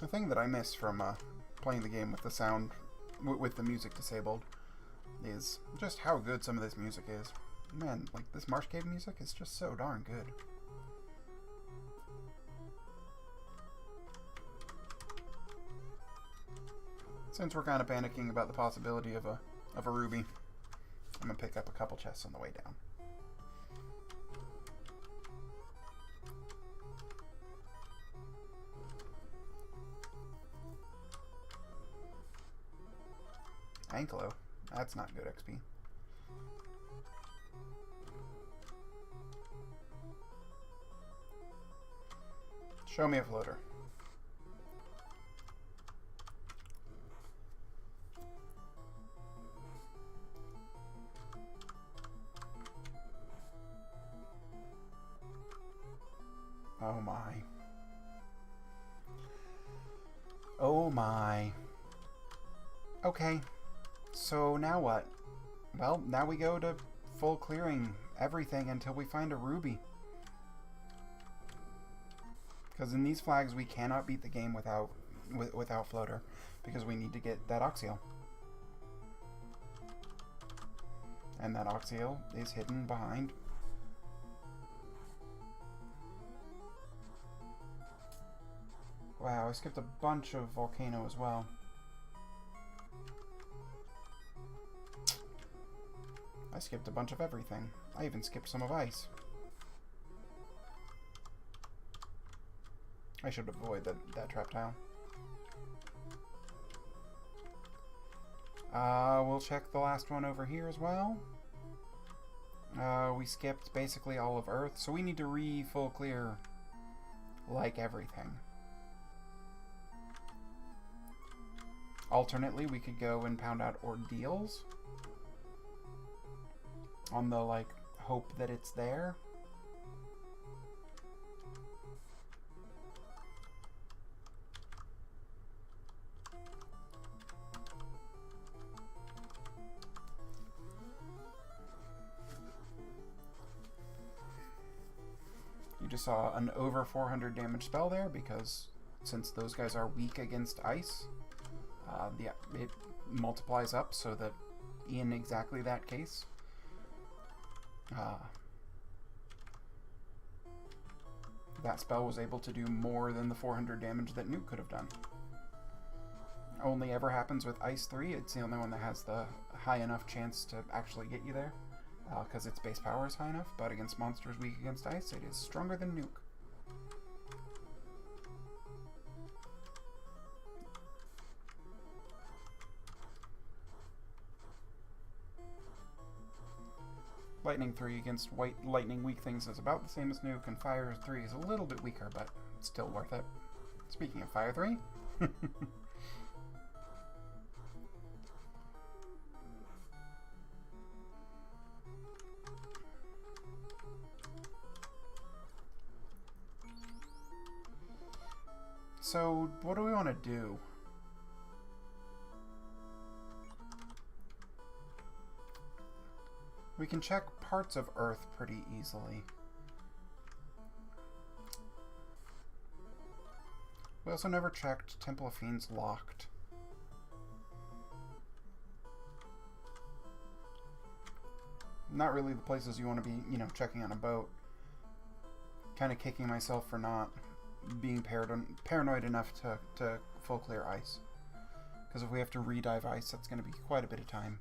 The thing that I miss from playing the game with the sound, with the music disabled, is just how good some of this music is. Man, like this Marsh Cave music is just so darn good. Since we're kind of panicking about the possibility of a ruby, I'm gonna pick up a couple chests on the way down. Anklo. That's not good XP. Show me a floater. Oh my. Oh my. Okay. So now what? Well, now we go to full clearing everything until we find a ruby. Because in these flags we cannot beat the game without floater, because we need to get that oxyl. And that oxyl is hidden behind. Wow, I skipped a bunch of volcano as well. I skipped a bunch of everything. I even skipped some of ice. I should avoid that trap tile. We'll check the last one over here as well. We skipped basically all of Earth, so we need to full clear like everything. Alternately, we could go and pound out ordeals on the, like, hope that it's there. You just saw an over 400 damage spell there because since those guys are weak against ice, it multiplies up so that in exactly that case, that spell was able to do more than the 400 damage that Nuke could have done. Only ever happens with Ice 3. It's the only one that has the high enough chance to actually get you there, because its base power is high enough, but against monsters weak against Ice, it is stronger than Nuke. Lightning 3 against white lightning weak things is about the same as Nuke, and Fire 3 is a little bit weaker, but it's still worth it. Speaking of Fire 3... So, what do we want to do? We can check parts of Earth pretty easily. We also never checked Temple of Fiends locked. Not really the places you want to be, you know, checking on a boat. Kind of kicking myself for not being paranoid enough to full clear ice. Because if we have to redive ice, that's going to be quite a bit of time.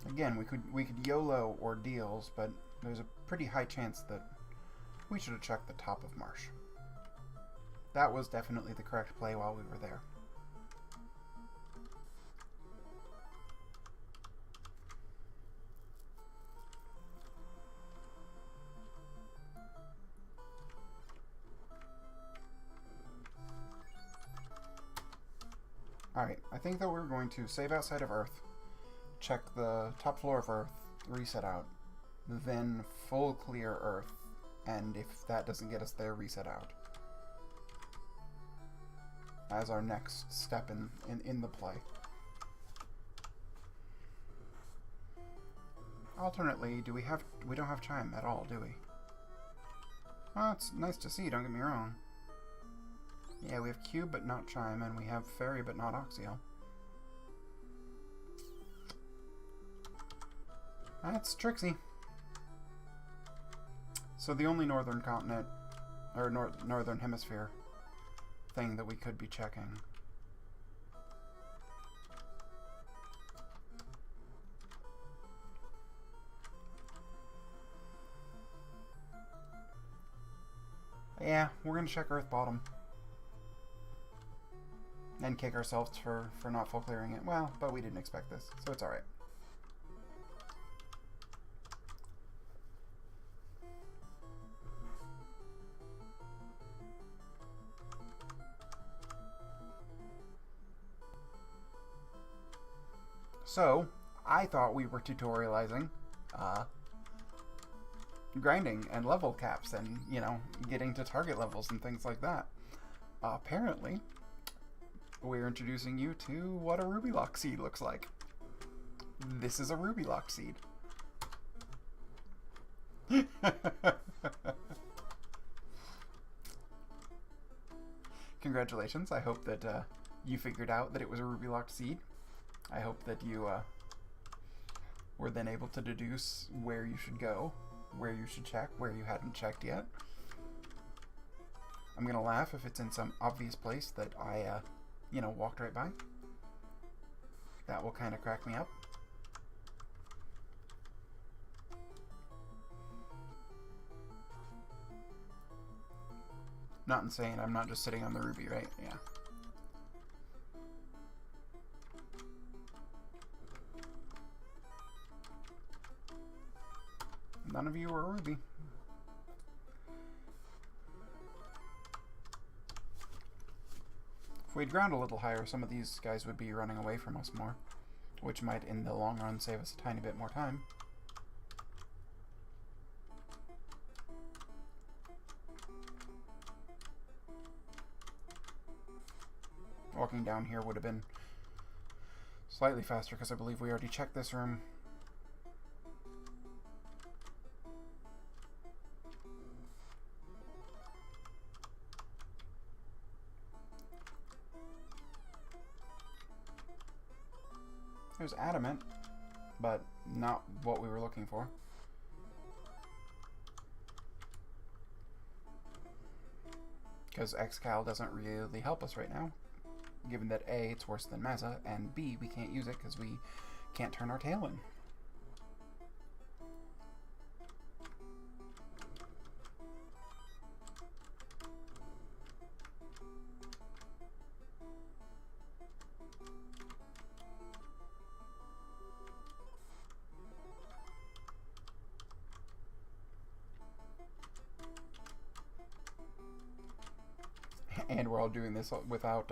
Again, we could YOLO ordeals, but there's a pretty high chance that we should have checked the top of Marsh. That was definitely the correct play while we were there. Alright, I think that we're going to save outside of Earth, check the top floor of Earth, reset out, then full clear Earth, and if that doesn't get us there, reset out. As our next step in the play. Alternately, we don't have Chime at all, do we? Well, it's nice to see, don't get me wrong. Yeah, we have Cube but not Chime, and we have Fairy but not Oxiel. That's Trixie. So the only northern continent, or northern hemisphere thing that we could be checking. Yeah, we're gonna check Earth bottom. And kick ourselves for not full clearing it. Well, but we didn't expect this, so it's alright. So, I thought we were tutorializing grinding and level caps and, you know, getting to target levels and things like that. Apparently, we're introducing you to what a Ruby Lock seed looks like. This is a Ruby Lock seed. Congratulations. I hope that you figured out that it was a Ruby Locked seed. I hope that you were then able to deduce where you should go, where you should check, where you hadn't checked yet. I'm gonna laugh if it's in some obvious place that I, you know, walked right by. That will kind of crack me up. Not insane, I'm not just sitting on the ruby, right? Yeah. None of you are a ruby. If we'd ground a little higher, some of these guys would be running away from us more, which might, in the long run, save us a tiny bit more time. Walking down here would have been slightly faster, because I believe we already checked this room. There's adamant, but not what we were looking for. Because Xcal doesn't really help us right now, given that A, it's worse than Meza, and B, we can't use it because we can't turn our tail in. And we're all doing this without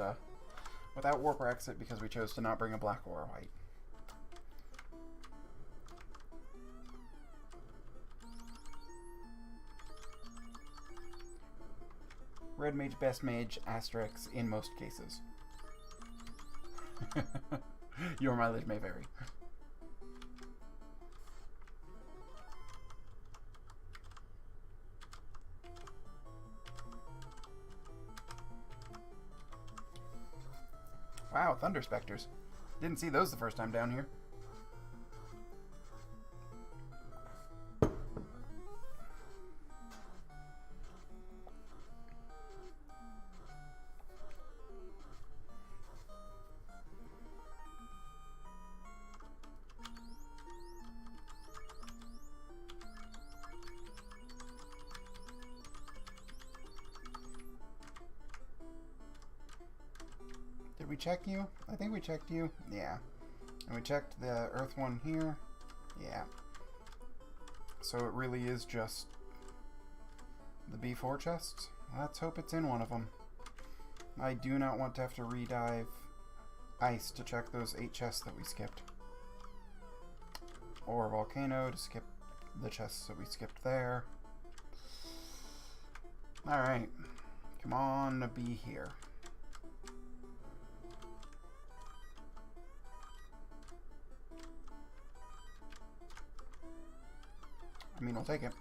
warp or exit because we chose to not bring a black or a white. Red mage, best mage, asterisk in most cases. Your mileage may vary. Wow, Thunder Specters. Didn't see those the first time down here. Did we check you? I think we checked you. Yeah. And we checked the earth one here. Yeah. So it really is just the B4 chests. Let's hope it's in one of them. I do not want to have to redive ice to check those 8 chests that we skipped. Or volcano to skip the chests that we skipped there. Alright. Come on, be here. I mean, we'll take it.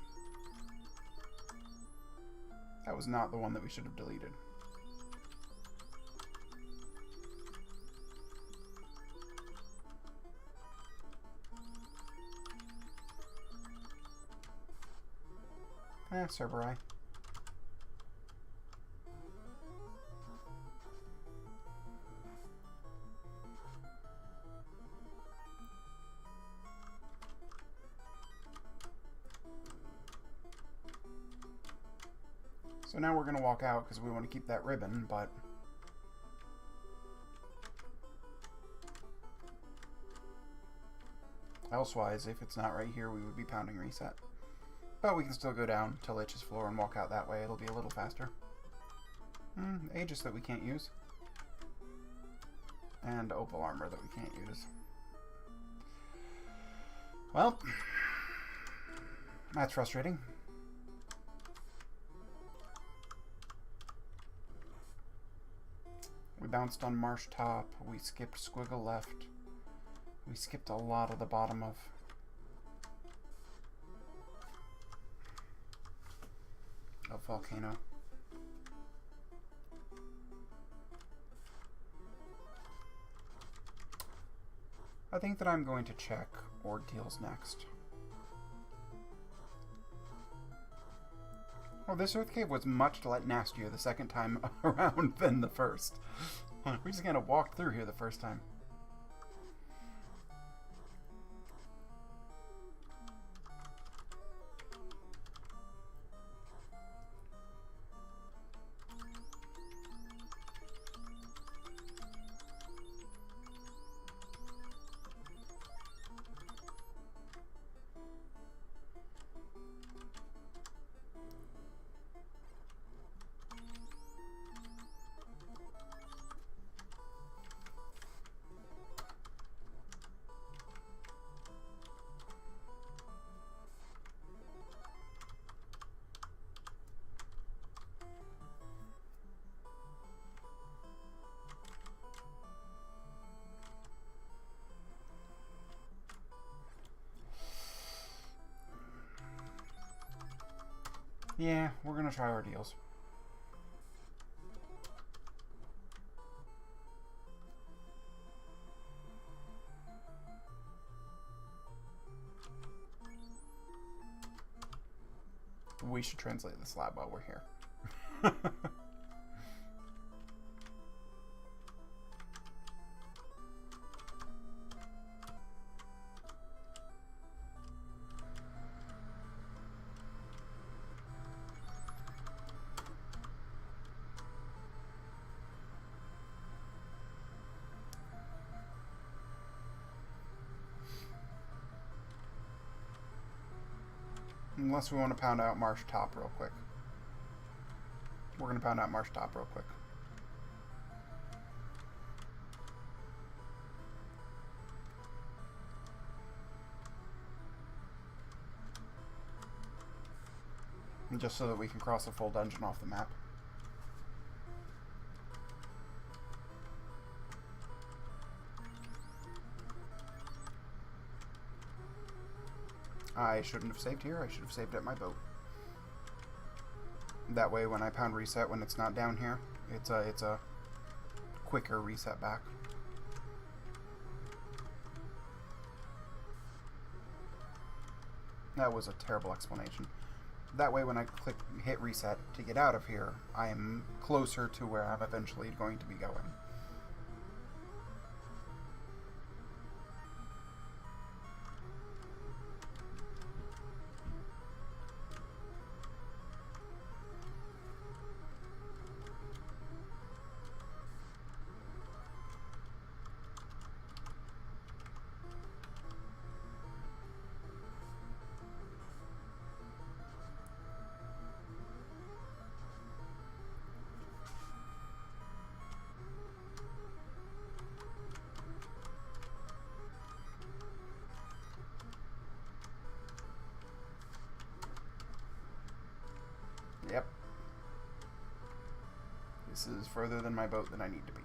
That was not the one that we should have deleted. Cerberus. So now we're going to walk out because we want to keep that ribbon, but elsewise, if it's not right here, we would be pounding reset. But we can still go down to Lich's floor and walk out that way. It'll be a little faster. Aegis that we can't use. And opal armor that we can't use. Well, that's frustrating. We bounced on Marsh Top. We skipped Squiggle Left. We skipped a lot of the bottom of Volcano. I think that I'm going to check Ordeals next. Oh, this Earth Cave was much nastier the second time around than the first. We just kind of walked through here the first time. Yeah, we're gonna try our deals. We should translate the slab while we're here. Unless we want to pound out Marsh Top real quick. We're going to pound out Marsh Top real quick. And just so that we can cross a full dungeon off the map. I shouldn't have saved here. I should have saved at my boat. That way, when I pound reset, when it's not down here, it's a quicker reset back. That was a terrible explanation. That way, when I hit reset to get out of here, I am closer to where I'm eventually going to be going. Yep. This is further than my boat than I need to be.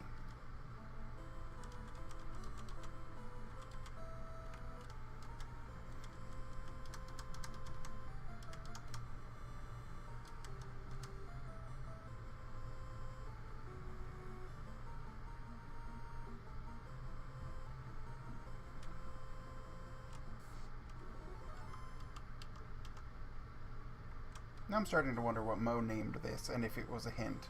Now I'm starting to wonder what Mo named this, and if it was a hint.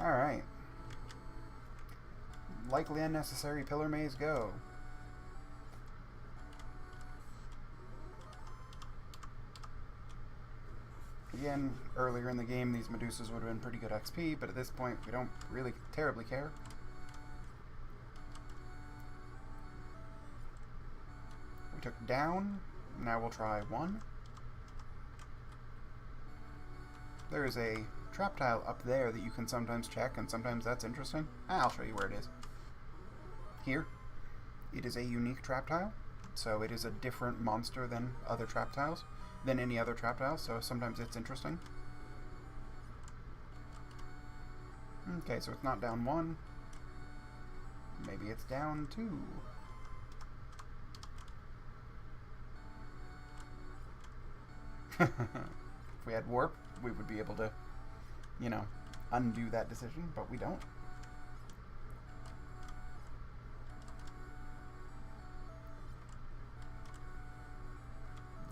Alright. Likely unnecessary pillar maze go. Again, earlier in the game, these Medusas would have been pretty good XP, but at this point, we don't really terribly care. We took down. Now we'll try 1. There is a trap tile up there that you can sometimes check, and sometimes that's interesting. I'll show you where it is. Here. It is a unique trap tile, so it is a different monster than other trap tiles. Than any other trap tile, so sometimes it's interesting. Okay, so it's not down 1. Maybe it's down 2. If we had warp, we would be able to, you know, undo that decision, but we don't.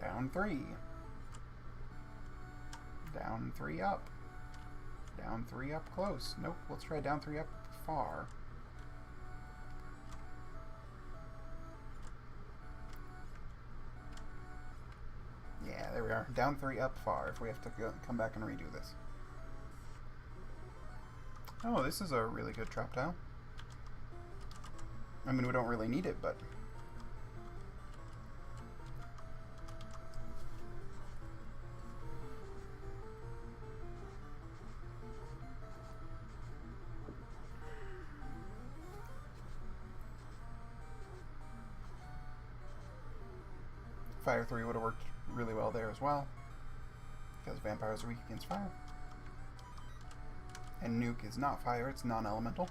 Down 3. Down 3 up. Down 3 up close. Nope, let's try down 3 up far. Yeah, there we are. Down 3 up far if we have to come back and redo this. Oh, this is a really good trap tile. I mean, we don't really need it, but... Fire 3 would have worked really well there as well, because vampires are weak against fire. And nuke is not fire, it's non-elemental.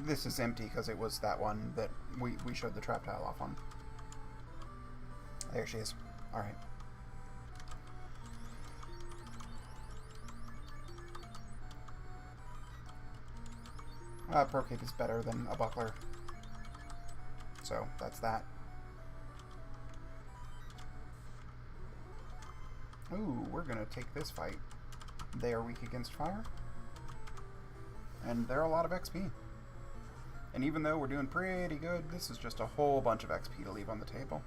This is empty because it was that one that we showed the trap tile off on. There she is. Alright. Pro Cape is better than a buckler. So, that's that. Ooh, we're gonna take this fight. They are weak against fire. And they're a lot of XP. And even though we're doing pretty good, this is just a whole bunch of XP to leave on the table.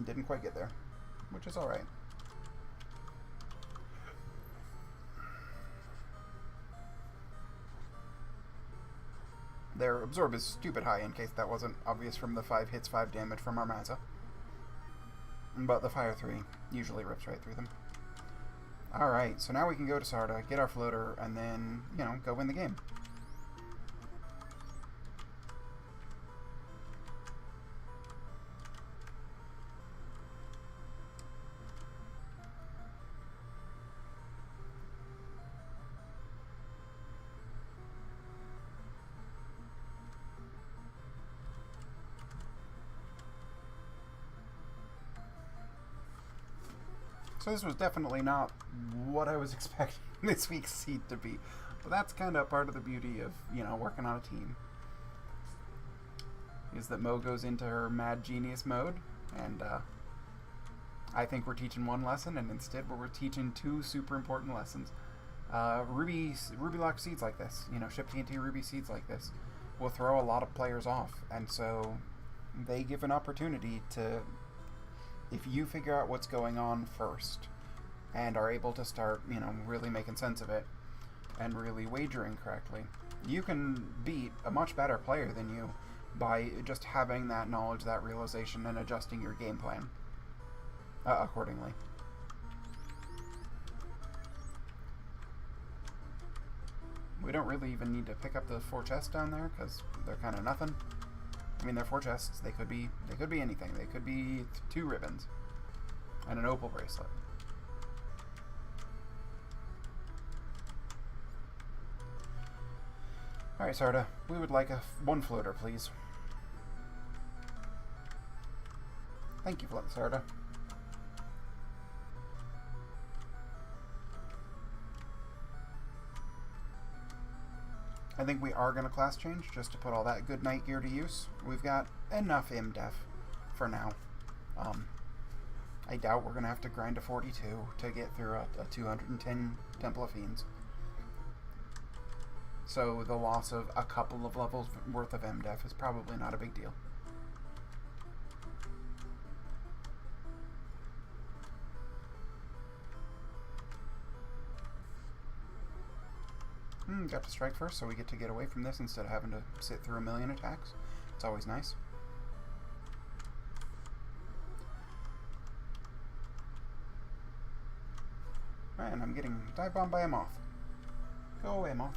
Didn't quite get there, which is alright. Their absorb is stupid high, in case that wasn't obvious from the 5 hits, 5 damage from our Maza. But the Fire 3 usually rips right through them. Alright, so now we can go to Sarda, get our floater, and then, you know, go win the game. So this was definitely not what I was expecting this week's seed to be. But that's kind of part of the beauty of, you know, working on a team. Is that Mo goes into her mad genius mode, and I think we're teaching one lesson, and instead we're teaching 2 super important lessons. Ruby lock seeds like this, you know, ship TNT Ruby seeds like this, will throw a lot of players off, and so they give an opportunity to... If you figure out what's going on first and are able to start, you know, really making sense of it and really wagering correctly, you can beat a much better player than you by just having that knowledge, that realization, and adjusting your game plan accordingly. We don't really even need to pick up the 4 chests down there because they're kind of nothing. I mean, they're 4 chests. They could be anything. They could be 2 ribbons and an opal bracelet. All right, Sarda. We would like 1 floater, please. Thank you, Sarda. I think we are going to class change just to put all that good night gear to use. We've got enough MDef for now. I doubt we're going to have to grind to 42 to get through a 210 Temple of Fiends. So the loss of a couple of levels worth of MDef is probably not a big deal. Got to strike first, so we get to get away from this instead of having to sit through a million attacks. It's always nice. And I'm getting dive bombed by a moth. Go away, moth.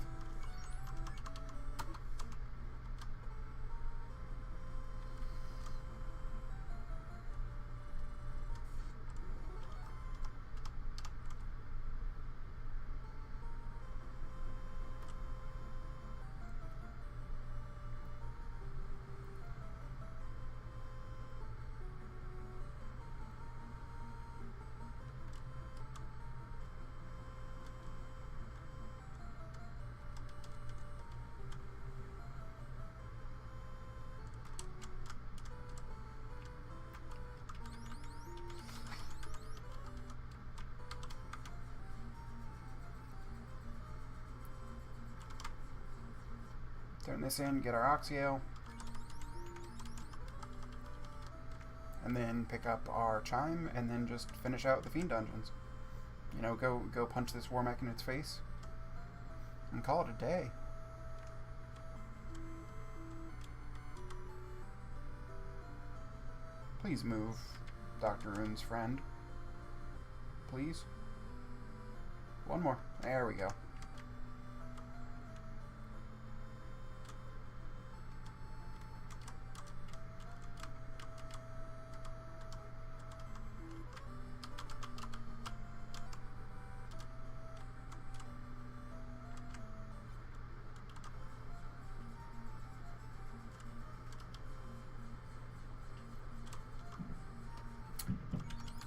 Turn this in, get our Oxio. And then pick up our Chime, and then just finish out the Fiend dungeons. You know, go punch this Warmech in its face. And call it a day. Please move, Dr. Rune's friend. Please. One more. There we go.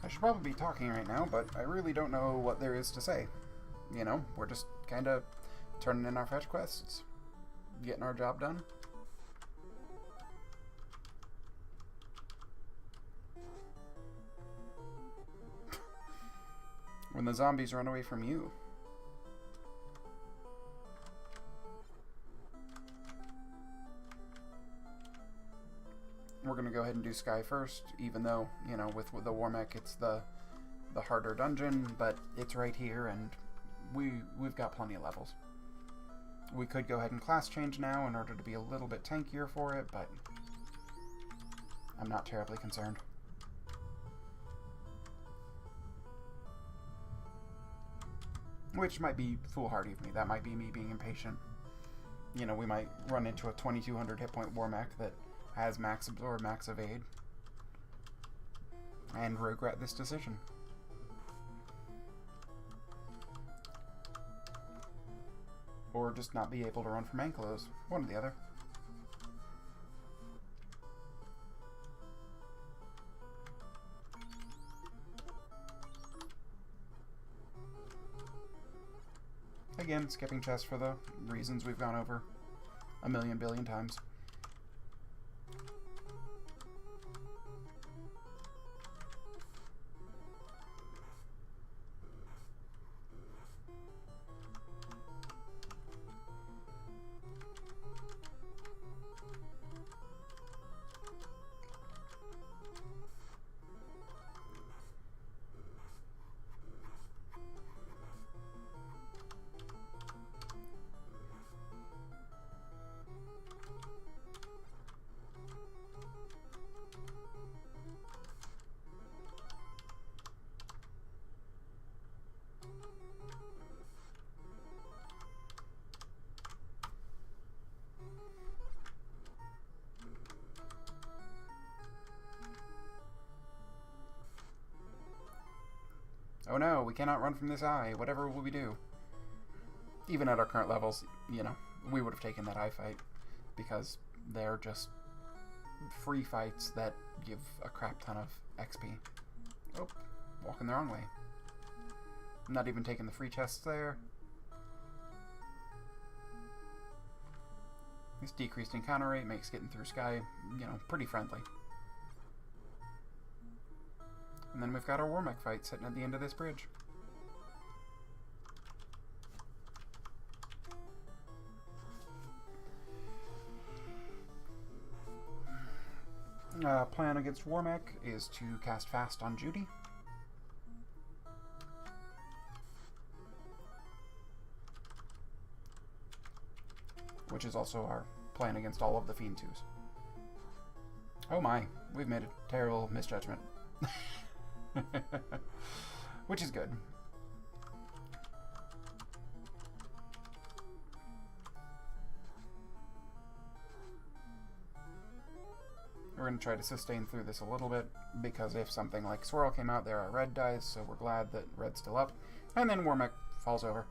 I should probably be talking right now, but I really don't know what there is to say. You know, we're just kind of turning in our fetch quests, getting our job done. When the zombies run away from you. We're going to go ahead and do Sky first, even though, you know, with the Warmech it's the harder dungeon, but it's right here and we've got plenty of levels. We could go ahead and class change now in order to be a little bit tankier for it, but I'm not terribly concerned. Which might be foolhardy of me. That might be me being impatient. You know, we might run into a 2200 hit point Warmech that has max absorb, max evade, and regret this decision. Or just not be able to run from Anklos. One or the other. Again, skipping chests for the reasons we've gone over a million billion times. Oh no, we cannot run from this eye. Whatever will we do? Even at our current levels, you know, we would have taken that eye fight because they're just free fights that give a crap ton of XP. Oh, walking the wrong way. Not even taking the free chests there. This decreased encounter rate makes getting through Sky, you know, pretty friendly. And then we've got our Warmech fight sitting at the end of this bridge. Plan against Warmech is to cast Fast on Judy. Which is also our plan against all of the Fiend 2s. Oh my, we've made a terrible misjudgment. Which is good. We're going to try to sustain through this a little bit, because if something like Swirl came out there, our red dies, so we're glad that red's still up. And then Warmech falls over.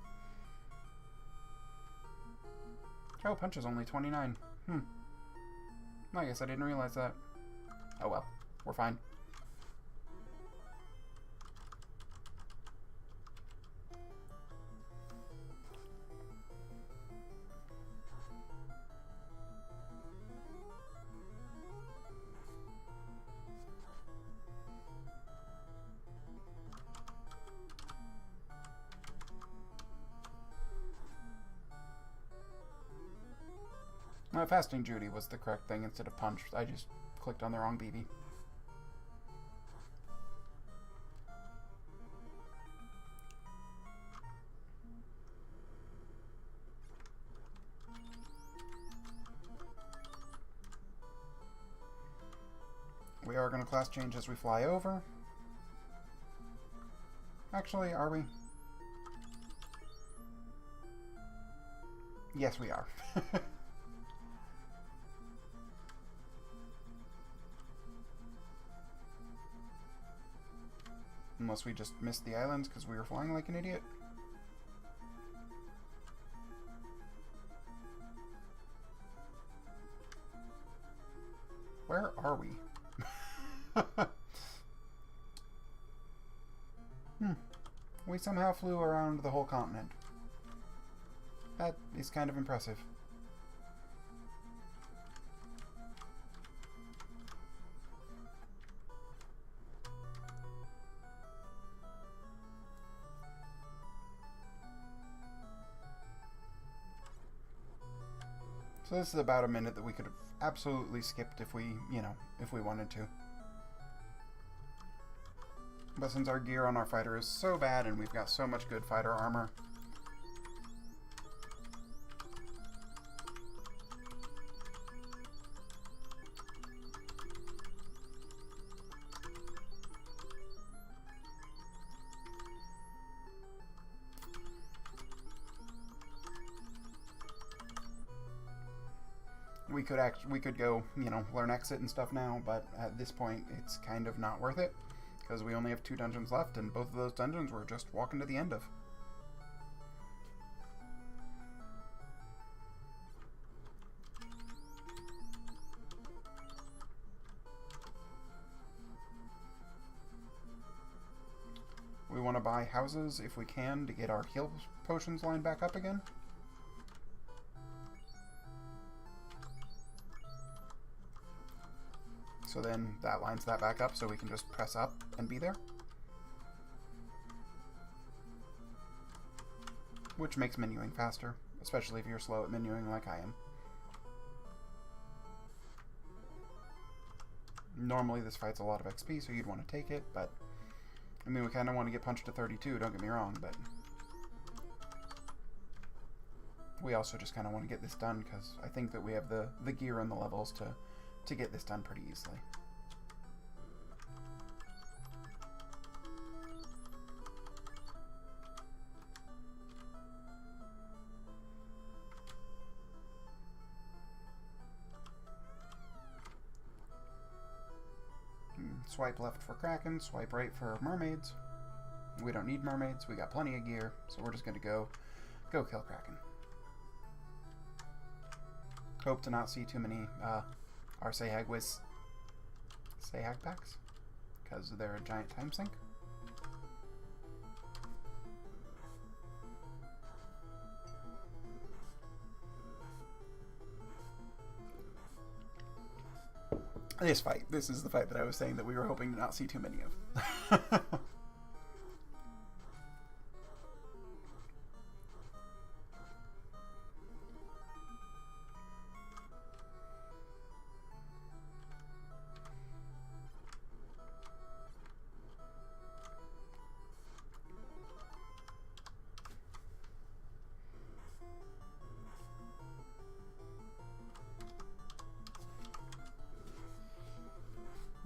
Oh, punch is only 29. I guess I didn't realize that. Oh well, we're fine. Fasting Judy was the correct thing instead of punch. I just clicked on the wrong BB. We are going to class change as we fly over. Actually, are we? Yes, we are. Unless we just missed the islands because we were flying like an idiot. Where are we? We somehow flew around the whole continent. That is kind of impressive. So this is about a minute that we could have absolutely skipped if we, if we wanted to. But since our gear on our fighter is so bad and we've got so much good fighter armor, we could go, learn exit and stuff now, but at this point it's kind of not worth it because we only have 2 dungeons left and both of those dungeons we're just walking to the end of. We want to buy houses if we can to get our heal potions line back up again. So then that lines that back up so we can just press up and be there. Which makes menuing faster, especially if you're slow at menuing like I am. Normally this fight's a lot of XP, so you'd want to take it, but I mean, we kind of want to get punched to 32, don't get me wrong, but we also just kind of want to get this done because I think that we have the gear and the levels to get this done pretty easily. Swipe left for Kraken, swipe right for mermaids. We don't need mermaids, we got plenty of gear, so we're just going to go kill Kraken. Hope to not see too many our Sahag packs, because they're a giant time sink. This is the fight that I was saying that we were hoping to not see too many of.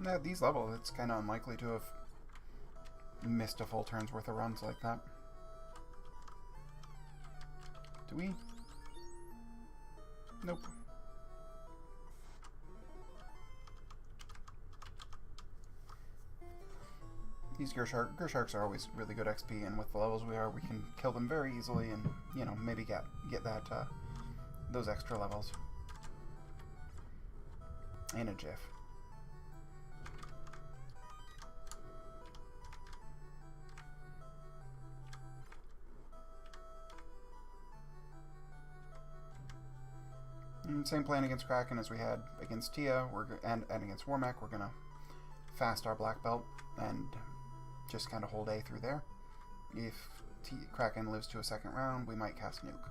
At these levels, it's kind of unlikely to have missed a full turn's worth of runs like that. Do we? Nope. These Gersharks are always really good XP, and with the levels we are, we can kill them very easily and, maybe get that those extra levels in a jiff. Same plan against Kraken as we had against Tia and against Warmack. We're going to fast our black belt and just kind of hold A through there. If Kraken lives to a second round, we might cast Nuke.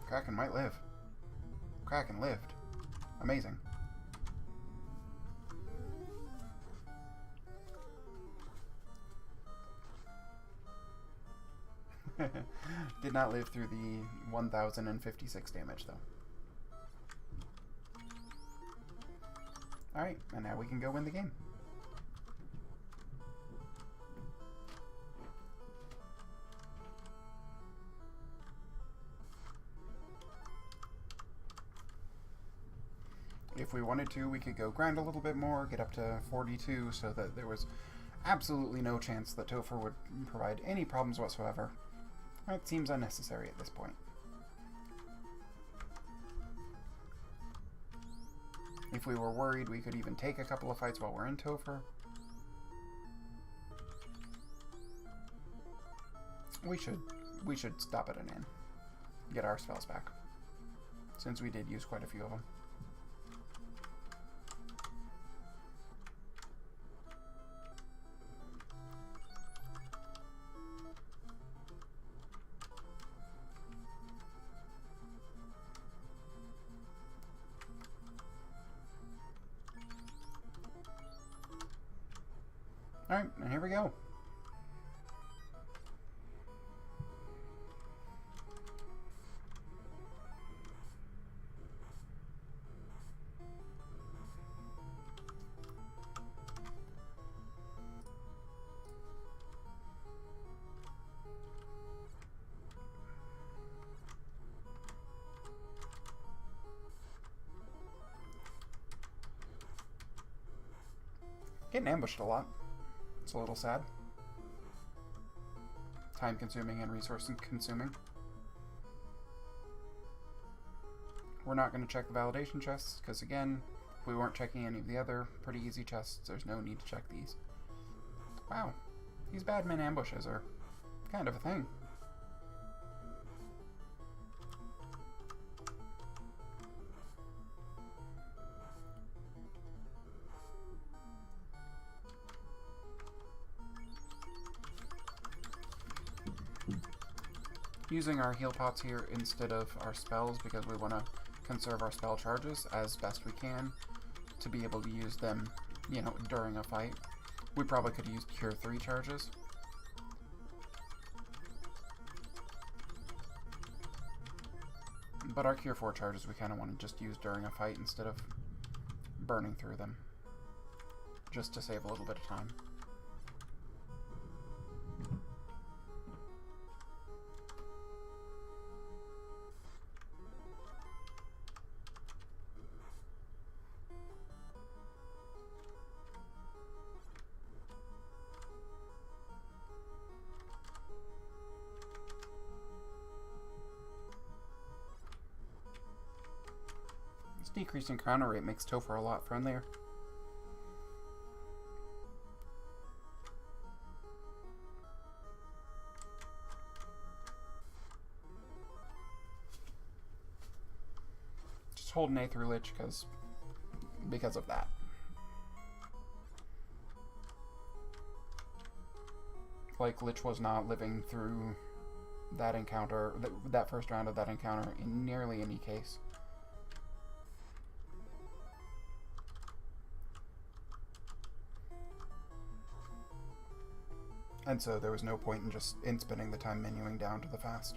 Kraken might live. Kraken lived. Amazing. Did not live through the 1056 damage, though. Alright, and now we can go win the game. If we wanted to, we could go grind a little bit more, get up to 42, so that there was absolutely no chance that Topher would provide any problems whatsoever. It seems unnecessary at this point. If we were worried, we could even take a couple of fights while we're in Topher. We should stop at an inn. Get our spells back. Since we did use quite a few of them. Alright, and here we go. Getting ambushed a lot. It's a little sad. Time consuming and resource consuming. We're not going to check the validation chests, because again, if we weren't checking any of the other pretty easy chests, there's no need to check these. Wow, these badman ambushes are kind of a thing. Using our heal pots here instead of our spells because we want to conserve our spell charges as best we can to be able to use them, you know, during a fight. We probably could have used Cure 3 charges. But our Cure 4 charges we kind of want to just use during a fight instead of burning through them. Just to save a little bit of time. Decreasing counter rate makes Topher a lot friendlier. Just hold an A through Lich because of that. Like, Lich was not living through that encounter, that first round of that encounter in nearly any case. And so there was no point in just spending the time menuing down to the fast.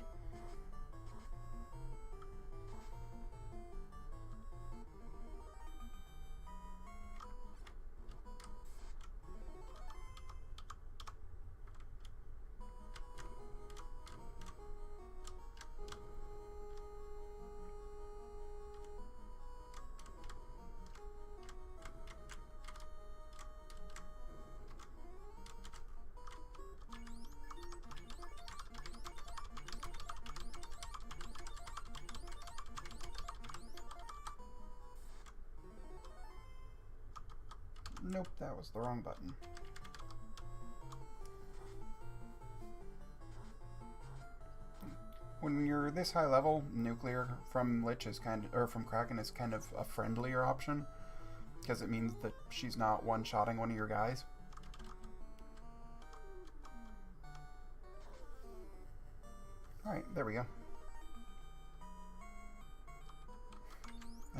Nope, that was the wrong button. When you're this high level, nuclear from Lich is from Kraken is kind of a friendlier option, because it means that she's not one-shotting one of your guys. Alright, there we go.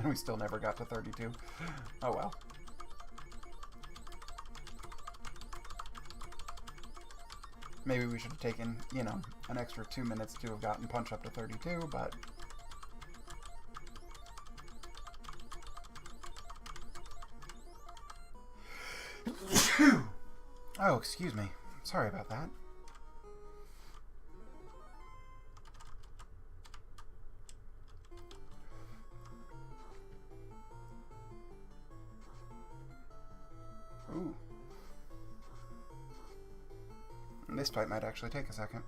And we still never got to 32. Oh well. Maybe we should have taken, you know, an extra 2 minutes to have gotten Punch up to 32, but... Oh, excuse me. Sorry about that. Ooh. This fight might actually take a second.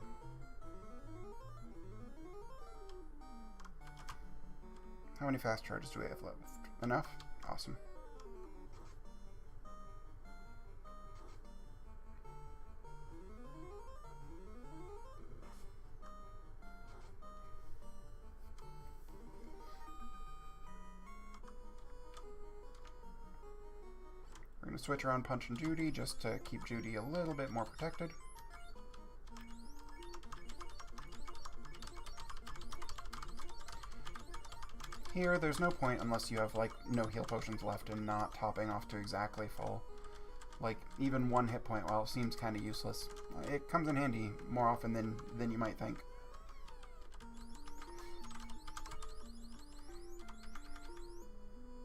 How many fast charges do we have left? Enough? Awesome. We're going to switch around Punch and Judy just to keep Judy a little bit more protected. Here, there's no point unless you have, like, no heal potions left and not topping off to exactly full. Like, even 1 hit point, while it seems kind of useless, it comes in handy more often than you might think.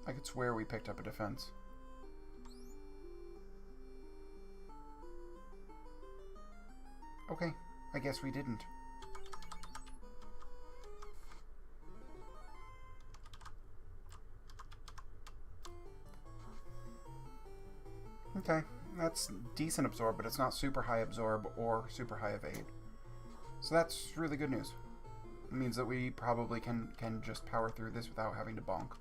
I could swear we picked up a defense. Okay, I guess we didn't. Okay, that's decent absorb, but it's not super high absorb or super high evade. So that's really good news. It means that we probably can just power through this without having to bonk.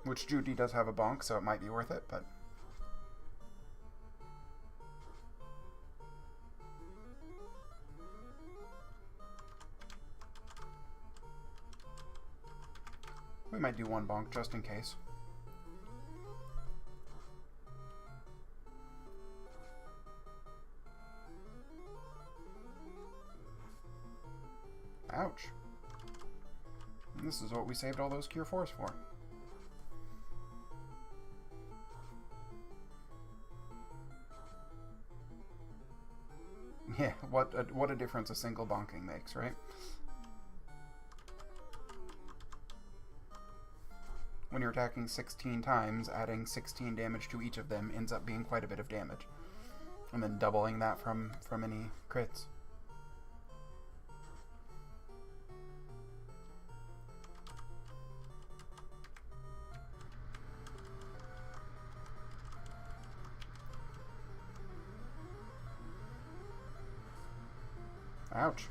Which Judy does have a bonk, so it might be worth it, but... we might do 1 bonk just in case. Ouch. And this is what we saved all those Cure 4s for. Yeah, what a difference a single bonking makes, right? When you're attacking 16 times, adding 16 damage to each of them ends up being quite a bit of damage. And then doubling that from any crits. Ouch.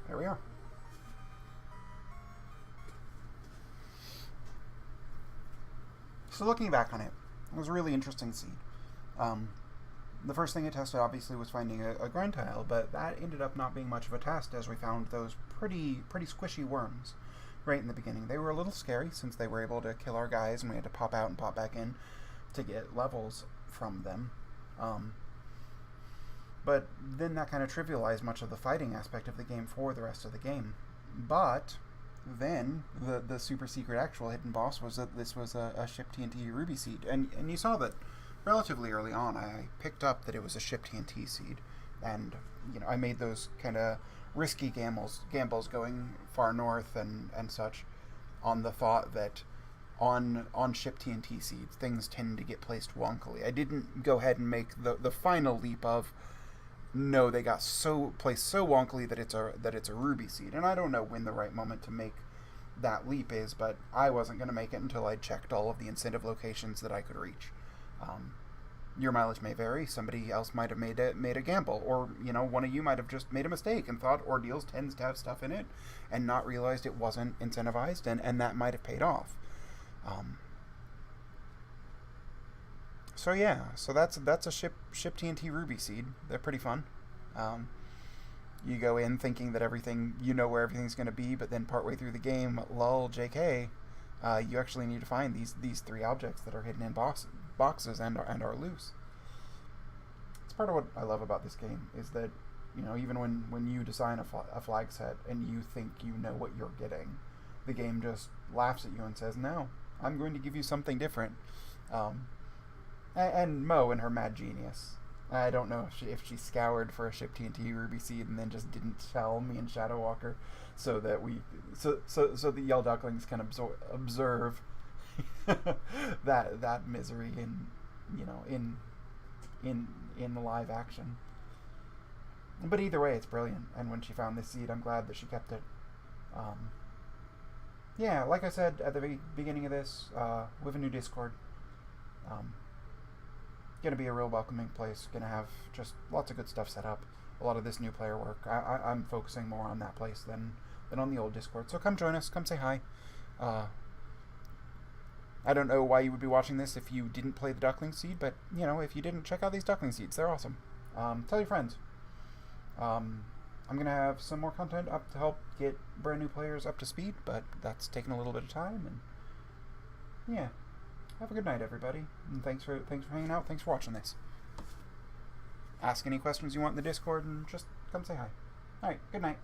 There we are. So looking back on it, it was a really interesting seed. The first thing it tested obviously was finding a grind tile, but that ended up not being much of a test as we found those pretty squishy worms right in the beginning. They were a little scary since they were able to kill our guys and we had to pop out and pop back in to get levels from them. But then that kind of trivialized much of the fighting aspect of the game for the rest of the game. But then the super secret actual hidden boss was that this was a ship TNT ruby seed. And you saw that relatively early on I picked up that it was a ship TNT seed. And, you know, I made those kind of risky gambles going far north and such on the thought that on ship TNT seeds things tend to get placed wonkily. I didn't go ahead and make the final leap of no, they got placed so wonkily that it's a ruby seed, and I don't know when the right moment to make that leap is, but I wasn't going to make it until I'd checked all of the incentive locations that I could reach. Your mileage may vary. Somebody else might have made a gamble, or you know, one of you might have just made a mistake and thought Ordeals tends to have stuff in it, and not realized it wasn't incentivized, and that might have paid off. So yeah, so that's a ship TNT ruby seed. They're pretty fun. You go in thinking that you know where everything's going to be, but then partway through the game, lol, JK, you actually need to find these 3 objects that are hidden in boxes and are loose. It's part of what I love about this game is that, you know, even when you design a flag set and you think you know what you're getting, the game just laughs at you and says, no, I'm going to give you something different. And Mo and her mad genius. I don't know if she scoured for a ship TNT Ruby Seed and then just didn't tell me and Shadow Walker so that the Yell Ducklings can observe that misery in, you know, in the live action. But either way, it's brilliant. And when she found this seed, I'm glad that she kept it. Yeah, like I said at the beginning of this, we have a new Discord. Gonna be a real welcoming place. Gonna have just lots of good stuff set up. A lot of this new player work. I'm focusing more on that place than on the old Discord. So come join us. Come say hi. I don't know why you would be watching this if you didn't play the Duckling Seed, but, you know, if you didn't, check out these Duckling Seeds. They're awesome. Tell your friends. I'm going to have some more content up to help get brand new players up to speed, but that's taking a little bit of time. And yeah, have a good night, everybody. And thanks for hanging out. Thanks for watching this. Ask any questions you want in the Discord and just come say hi. All right, good night.